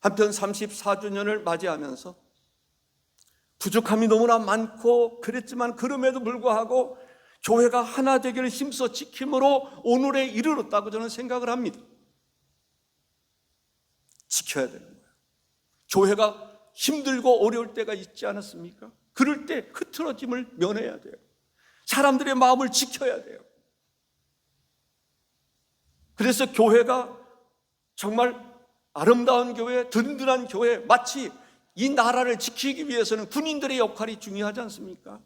한편 34주년을 맞이하면서 부족함이 너무나 많고 그랬지만 그럼에도 불구하고 교회가 하나 되기를 힘써 지킴으로 오늘에 이르렀다고 저는 생각을 합니다. 지켜야 되는 거예요. 교회가 힘들고 어려울 때가 있지 않았습니까? 그럴 때 흐트러짐을 면해야 돼요. 사람들의 마음을 지켜야 돼요. 그래서 교회가 정말 아름다운 교회, 든든한 교회, 마치 이 나라를 지키기 위해서는 군인들의 역할이 중요하지 않습니까?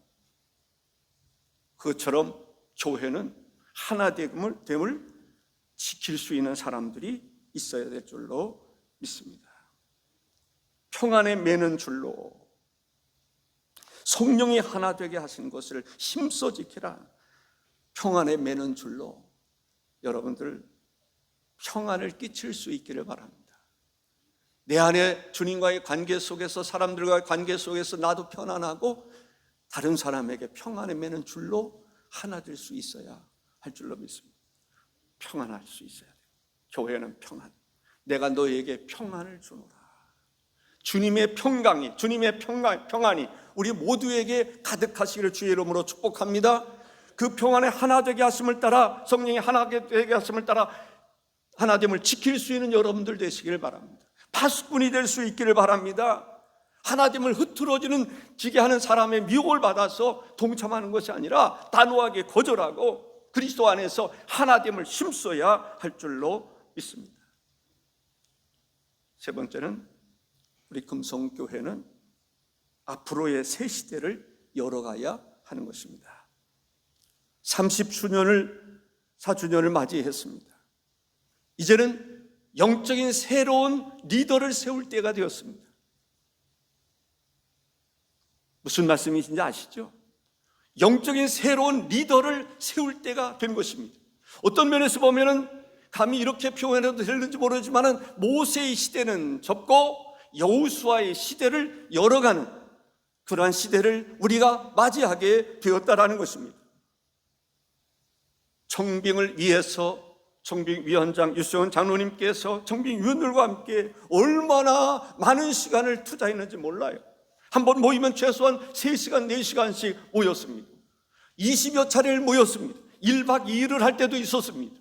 그것처럼 교회는 하나됨을 지킬 수 있는 사람들이 있어야 될 줄로 믿습니다. 평안에 매는 줄로 성령이 하나 되게 하신 것을 힘써 지키라. 평안에 매는 줄로 여러분들 평안을 끼칠 수 있기를 바랍니다. 내 안에 주님과의 관계 속에서, 사람들과의 관계 속에서 나도 편안하고 다른 사람에게 평안에 매는 줄로 하나 될 수 있어야 할 줄로 믿습니다. 평안할 수 있어야 돼요. 교회는 평안. 내가 너에게 평안을 주노라. 주님의 평안이 우리 모두에게 가득하시기를 주의 이름으로 축복합니다. 그 평안에 하나 되게 하심을 따라, 성령이 하나 되게 하심을 따라 하나됨을 지킬 수 있는 여러분들 되시기를 바랍니다. 파수꾼이 될 수 있기를 바랍니다. 하나됨을 흐트러지게 하는 사람의 미혹을 받아서 동참하는 것이 아니라 단호하게 거절하고 그리스도 안에서 하나됨을 힘써야 할 줄로 믿습니다. 세 번째는 우리 금성교회는 앞으로의 새 시대를 열어가야 하는 것입니다. 4주년을 맞이했습니다. 이제는 영적인 새로운 리더를 세울 때가 되었습니다. 무슨 말씀이신지 아시죠? 영적인 새로운 리더를 세울 때가 된 것입니다. 어떤 면에서 보면은 감히 이렇게 표현해도 되는지 모르지만은 모세의 시대는 접고 여호수아의 시대를 열어가는 그러한 시대를 우리가 맞이하게 되었다라는 것입니다. 청빙을 위해서 청빙위원장 유수원 장로님께서 청빙위원들과 함께 얼마나 많은 시간을 투자했는지 몰라요. 한번 모이면 최소한 3시간, 4시간씩 모였습니다. 20여 차례를 모였습니다. 1박 2일을 할 때도 있었습니다.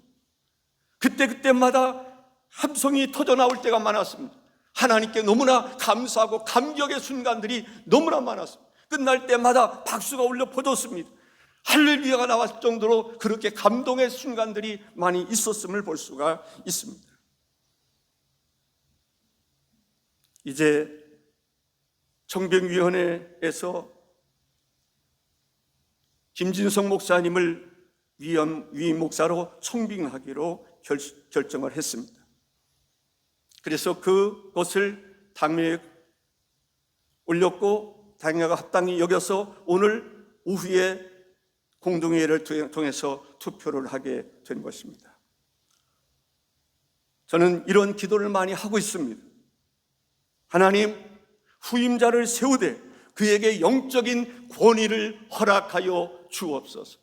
그때마다 함성이 터져 나올 때가 많았습니다. 하나님께 너무나 감사하고 감격의 순간들이 너무나 많았습니다. 끝날 때마다 박수가 울려 퍼졌습니다. 할렐루야가 나왔을 정도로 그렇게 감동의 순간들이 많이 있었음을 볼 수가 있습니다. 이제 청빙위원회에서 김진성 목사님을 위임 목사로 청빙하기로 결정을 했습니다. 그래서 그것을 당회에 올렸고 당회가 합당히 여겨서 오늘 오후에 공동회의를 통해서 투표를 하게 된 것입니다. 저는 이런 기도를 많이 하고 있습니다. 하나님, 후임자를 세우되 그에게 영적인 권위를 허락하여 주옵소서.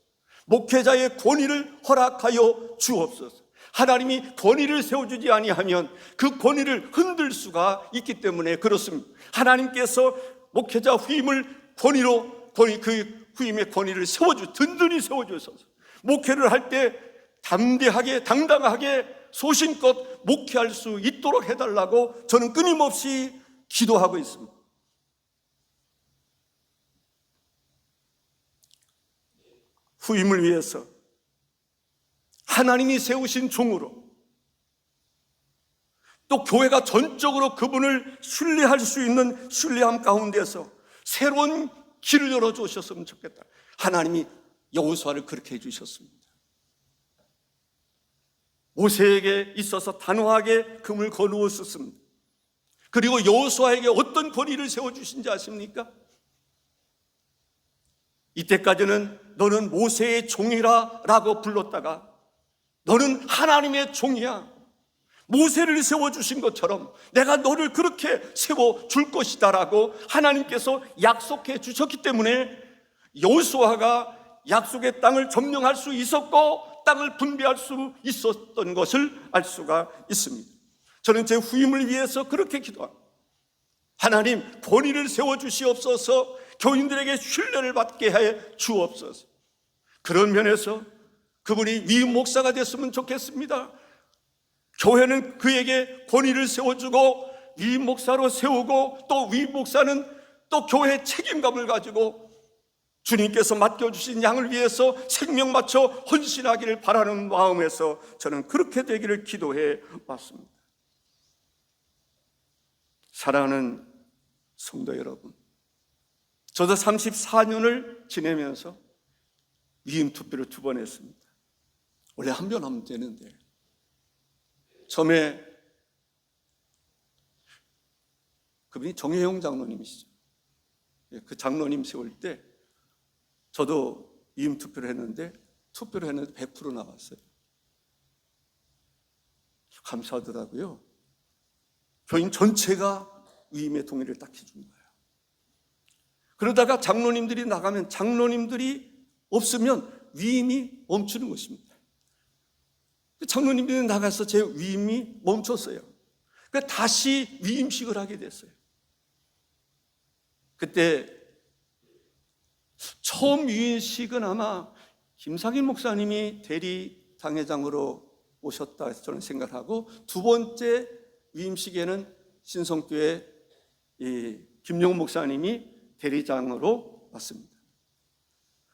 목회자의 권위를 허락하여 주옵소서. 하나님이 권위를 세워주지 아니하면 그 권위를 흔들 수가 있기 때문에 그렇습니다. 하나님께서 목회자 후임을 그 후임의 권위를 든든히 세워주셔서 목회를 할 때 담대하게 당당하게 소신껏 목회할 수 있도록 해달라고 저는 끊임없이 기도하고 있습니다. 후임을 위해서 하나님이 세우신 종으로 또 교회가 전적으로 그분을 신뢰할 수 있는 신뢰함 가운데서 새로운 길을 열어주셨으면 좋겠다. 하나님이 여호수아를 그렇게 해주셨습니다. 모세에게 있어서 단호하게 금을 거두었습니다. 그리고 여호수아에게 어떤 권위를 세워주신지 아십니까? 이때까지는 너는 모세의 종이라 라고 불렀다가 너는 하나님의 종이야. 모세를 세워주신 것처럼 내가 너를 그렇게 세워줄 것이다 라고 하나님께서 약속해 주셨기 때문에 여호수아가 약속의 땅을 점령할 수 있었고 땅을 분배할 수 있었던 것을 알 수가 있습니다. 저는 제 후임을 위해서 그렇게 기도합니다. 하나님, 권위를 세워주시옵소서. 교인들에게 신뢰를 받게 해 주옵소서. 그런 면에서 그분이 위임 목사가 됐으면 좋겠습니다. 교회는 그에게 권위를 세워주고 위임 목사로 세우고 또 위임 목사는 또 교회의 책임감을 가지고 주님께서 맡겨주신 양을 위해서 생명 바쳐 헌신하기를 바라는 마음에서 저는 그렇게 되기를 기도해 왔습니다. 사랑하는 성도 여러분, 저도 34년을 지내면서 위임 투표를 2번 했습니다. 원래 한 번 하면 되는데 처음에 그분이 정혜영 장로님이시죠. 그 장로님 세울 때 저도 위임 투표를 했는데 100% 나왔어요. 감사하더라고요. 교인 전체가 위임의 동의를 딱 해준 거예요. 그러다가 장로님들이 나가면 장로님들이 없으면 위임이 멈추는 것입니다. 장로님들이 나가서 제 위임이 멈췄어요. 그러니까 다시 위임식을 하게 됐어요. 그때 처음 위임식은 아마 김상인 목사님이 대리 당회장으로 오셨다 해서 저는 생각하고, 2번째 위임식에는 신성교회 김용훈 목사님이 대리장으로 왔습니다.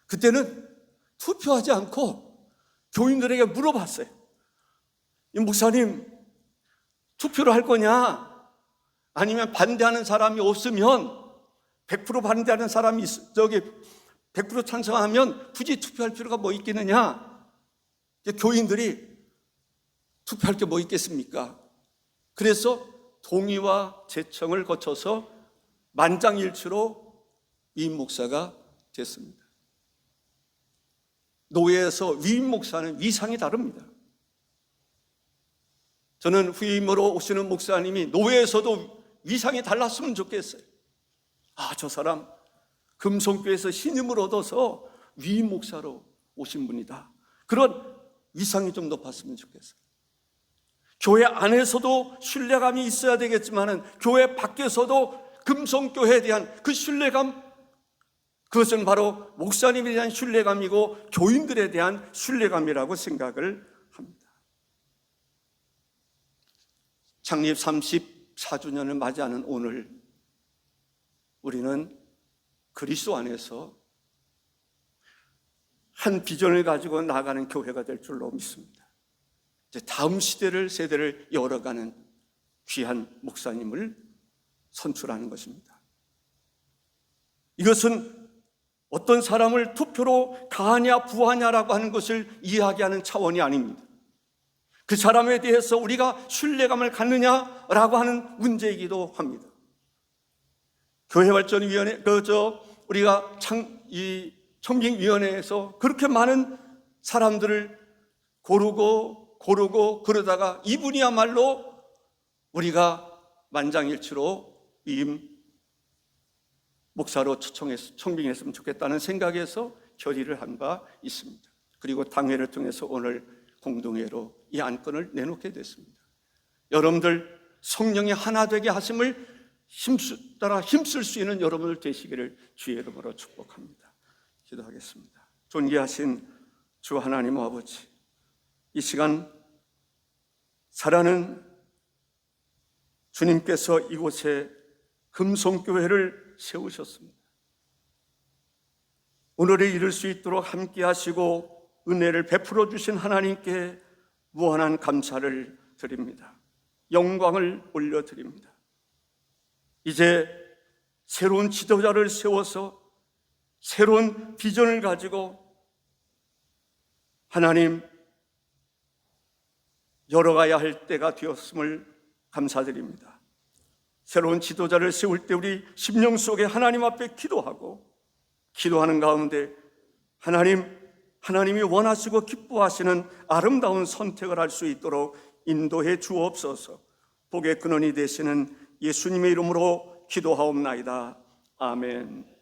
그때는 투표하지 않고 교인들에게 물어봤어요. 이 목사님, 투표를 할 거냐? 아니면 반대하는 사람이 없으면 100% 반대하는 사람이 100% 찬성하면 굳이 투표할 필요가 뭐 있겠느냐? 교인들이 투표할 게 뭐 있겠습니까? 그래서 동의와 제청을 거쳐서 만장일치로 위임 목사가 됐습니다. 노예에서 위임 목사는 위상이 다릅니다. 저는 후임으로 오시는 목사님이 노예에서도 위상이 달랐으면 좋겠어요. 저 사람 금송교회에서 신임을 얻어서 위임 목사로 오신 분이다. 그런 위상이 좀 높았으면 좋겠어요. 교회 안에서도 신뢰감이 있어야 되겠지만 교회 밖에서도 금송교회에 대한 그 신뢰감, 그것은 바로 목사님에 대한 신뢰감이고 교인들에 대한 신뢰감이라고 생각을 합니다. 창립 34주년을 맞이하는 오늘, 우리는 그리스도 안에서 한 비전을 가지고 나아가는 교회가 될 줄로 믿습니다. 이제 다음 세대를 열어가는 귀한 목사님을 선출하는 것입니다. 이것은 어떤 사람을 투표로 가하냐 부하냐라고 하는 것을 이야기하는 차원이 아닙니다. 그 사람에 대해서 우리가 신뢰감을 갖느냐라고 하는 문제이기도 합니다. 교회발전위원회, 우리가 이 청빙위원회에서 그렇게 많은 사람들을 고르고 그러다가 이분이야말로 우리가 만장일치로 위임 목사로 청빙했으면 좋겠다는 생각에서 결의를 한 바 있습니다. 그리고 당회를 통해서 오늘 공동회로 이 안건을 내놓게 됐습니다. 여러분들 성령이 하나 되게 하심을 따라 힘쓸 수 있는 여러분들 되시기를 주의 이름으로 축복합니다. 기도하겠습니다. 존귀하신 주 하나님 아버지, 이 시간 사랑하는 주님께서 이곳에 금송교회를 세우셨습니다. 오늘에 이를 수 있도록 함께 하시고 은혜를 베풀어 주신 하나님께 무한한 감사를 드립니다. 영광을 올려드립니다. 이제 새로운 지도자를 세워서 새로운 비전을 가지고 하나님 열어가야 할 때가 되었음을 감사드립니다. 새로운 지도자를 세울 때 우리 심령 속에 하나님 앞에 기도하는 가운데 하나님이 원하시고 기뻐하시는 아름다운 선택을 할 수 있도록 인도해 주옵소서. 복의 근원이 되시는 예수님의 이름으로 기도하옵나이다. 아멘.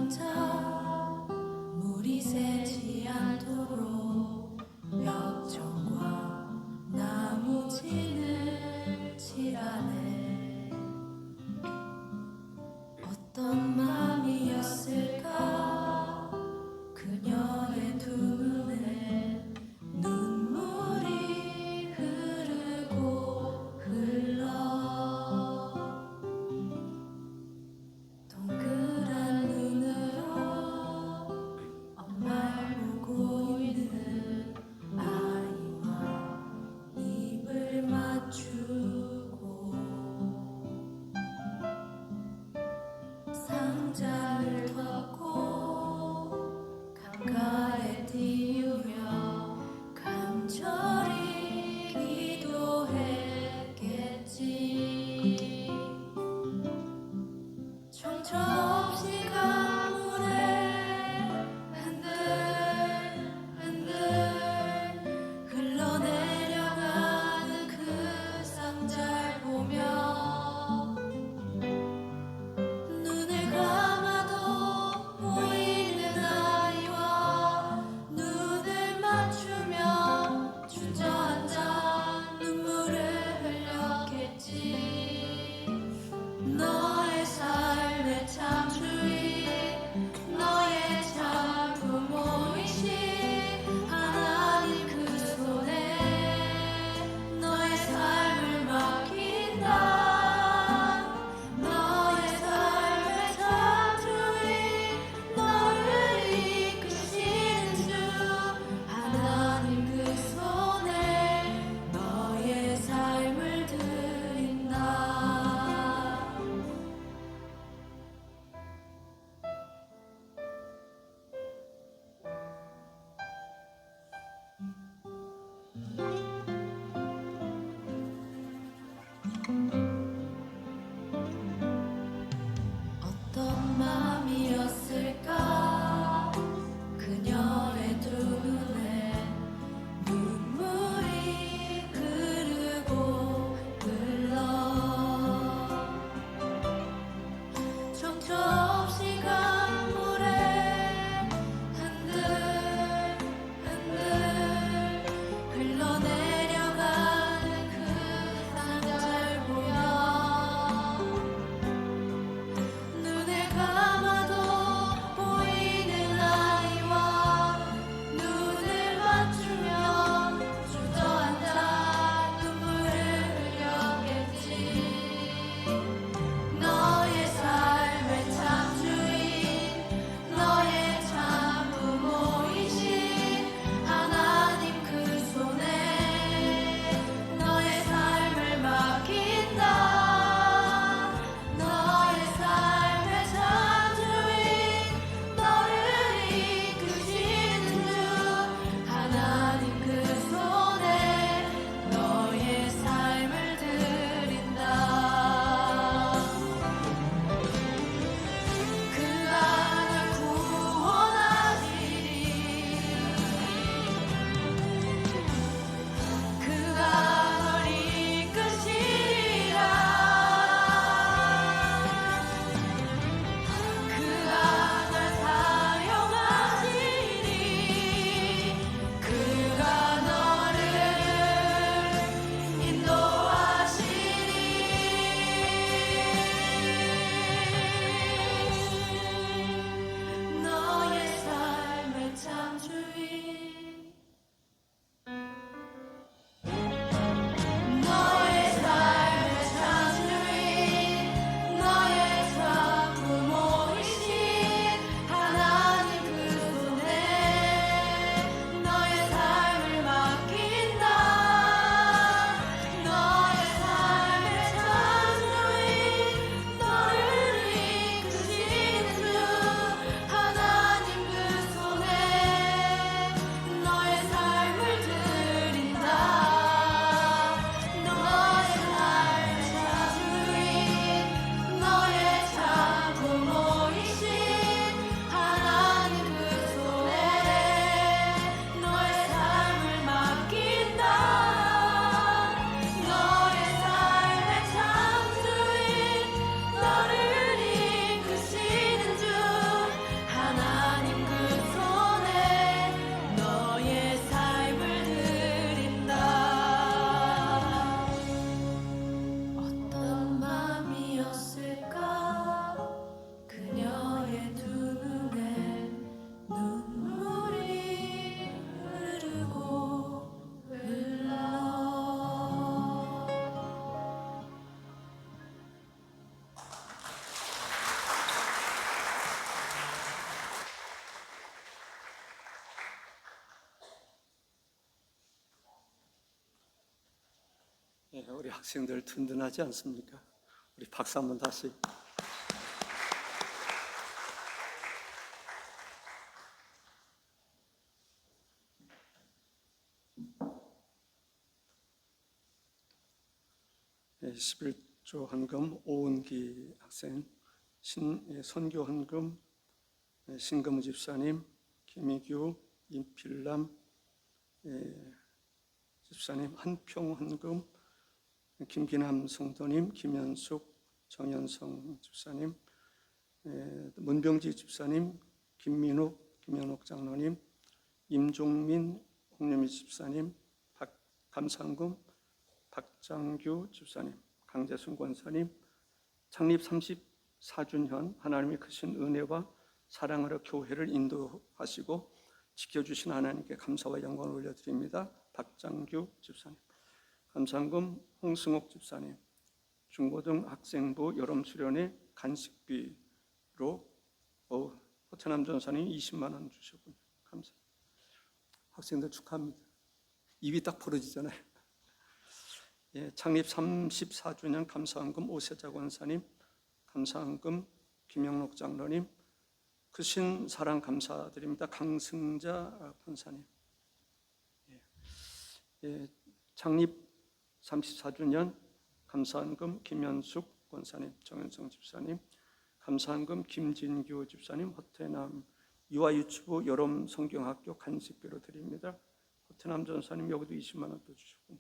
혼자 물이 새지 않도록 벽종과 나무진을 칠하네. 어떤 마음이었을까 그녀의 두 눈에 눈물이 흐르고 흘러 동그란 눈으로 우리 학생들 든든하지 않습니까? 우리 박수 한번 다시. 네, 11조 헌금 오은기 학생, 선교 헌금 신금우 집사님, 김희규, 임필남 집사님, 한평 헌금 김기남 성도님, 김현숙, 정현성 집사님, 문병지 집사님, 김민욱, 김현옥 장로님, 임종민, 홍유미 집사님, 감상금, 박장규 집사님, 강재순 권사님, 창립 34주년 하나님의 크신 은혜와 사랑으로 교회를 인도하시고 지켜주신 하나님께 감사와 영광을 올려드립니다. 박장규 집사님, 감상금 홍승옥 집사님, 중고등학생부 여름수련회 간식비로 호태남 전사님 20만 원 주셨군요. 감사합니다. 학생들 축하합니다. 입이 딱 벌어지잖아요. 예, 창립 34주년 감사헌금 오세자 권사님, 감사헌금 김영록 장로님, 크신 사랑 감사드립니다. 강승자 권사님. 창립 34주년 감사헌금 김현숙 권사님, 정현성 집사님, 감사헌금 김진규 집사님, 호태남 유아유치부 여름 성경학교 간식비로 드립니다. 호태남 전사님 여기도 20만 원 또 주셨군요.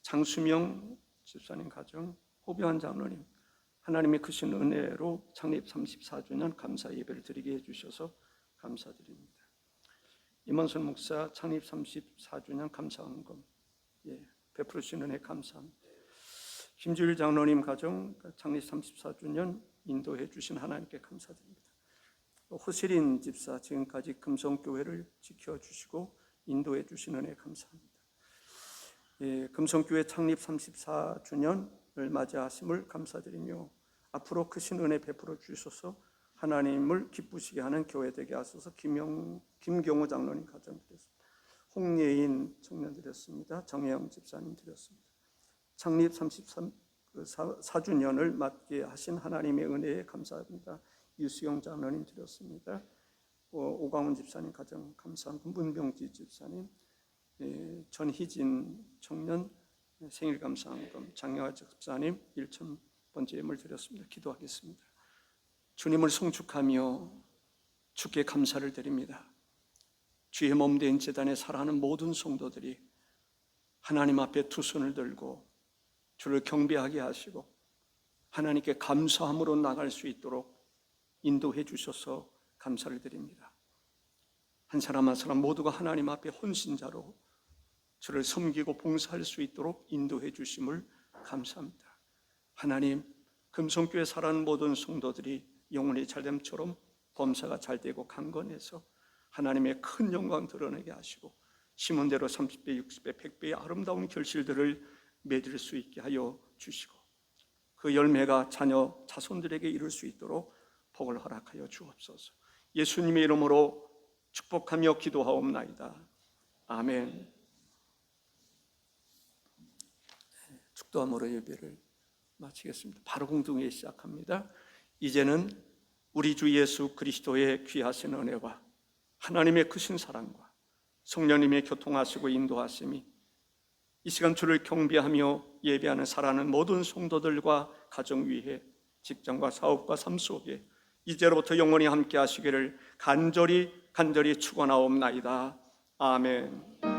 장수명 집사님 가정, 호비환 장로님, 하나님의 크신 은혜로 창립 34주년 감사 예배를 드리게 해주셔서 감사드립니다. 임원선 목사 창립 34주년 감사헌금 베풀으신 은혜 감사합니다. 김주일 장로님 가정 창립 34주년 인도해 주신 하나님께 감사드립니다. 호세린 집사 지금까지 금성교회를 지켜주시고 인도해 주신 은혜 감사합니다. 금성교회 창립 34주년을 맞이하심을 감사드리며 앞으로 크신 은혜 베풀어 주셔서 하나님을 기쁘시게 하는 교회 되게 하소서. 김경호 장로님 가정 드렸습니다. 홍예인 청년 드렸습니다. 정혜영 집사님 드렸습니다. 창립 34주년을 맞게 하신 하나님의 은혜에 감사합니다. 유수영 장로님 드렸습니다. 오광훈 집사님 가정 감사합니다. 문병지 집사님, 전희진 청년 생일 감사헌금, 장영아 집사님 1,000번째 예물 드렸습니다. 기도하겠습니다. 주님을 송축하며 주께 감사를 드립니다. 주의 몸된 제단에 살아가는 모든 성도들이 하나님 앞에 두 손을 들고 주를 경배하게 하시고 하나님께 감사함으로 나갈 수 있도록 인도해 주셔서 감사를 드립니다. 한 사람 한 사람 모두가 하나님 앞에 헌신자로 주를 섬기고 봉사할 수 있도록 인도해 주심을 감사합니다. 하나님, 금성교회 살아가는 모든 성도들이 영혼이 잘됨처럼 범사가 잘되고 강건해서 하나님의 큰 영광 드러내게 하시고 심은 대로 30배, 60배, 100배의 아름다운 결실들을 맺을 수 있게 하여 주시고 그 열매가 자녀, 자손들에게 이룰 수 있도록 복을 허락하여 주옵소서. 예수님의 이름으로 축복하며 기도하옵나이다. 아멘. 축도함으로 예배를 마치겠습니다. 바로 공동회 시작합니다. 이제는 우리 주 예수 그리스도의 귀하신 은혜와 하나님의 크신 사랑과 성령님의 교통하시고 인도하심이 이 시간 주를 경배하며 예배하는 살아가는 모든 성도들과 가정 위에 직장과 사업과 삶 속에 이제로부터 영원히 함께 하시기를 간절히 축원하옵나이다. 아멘.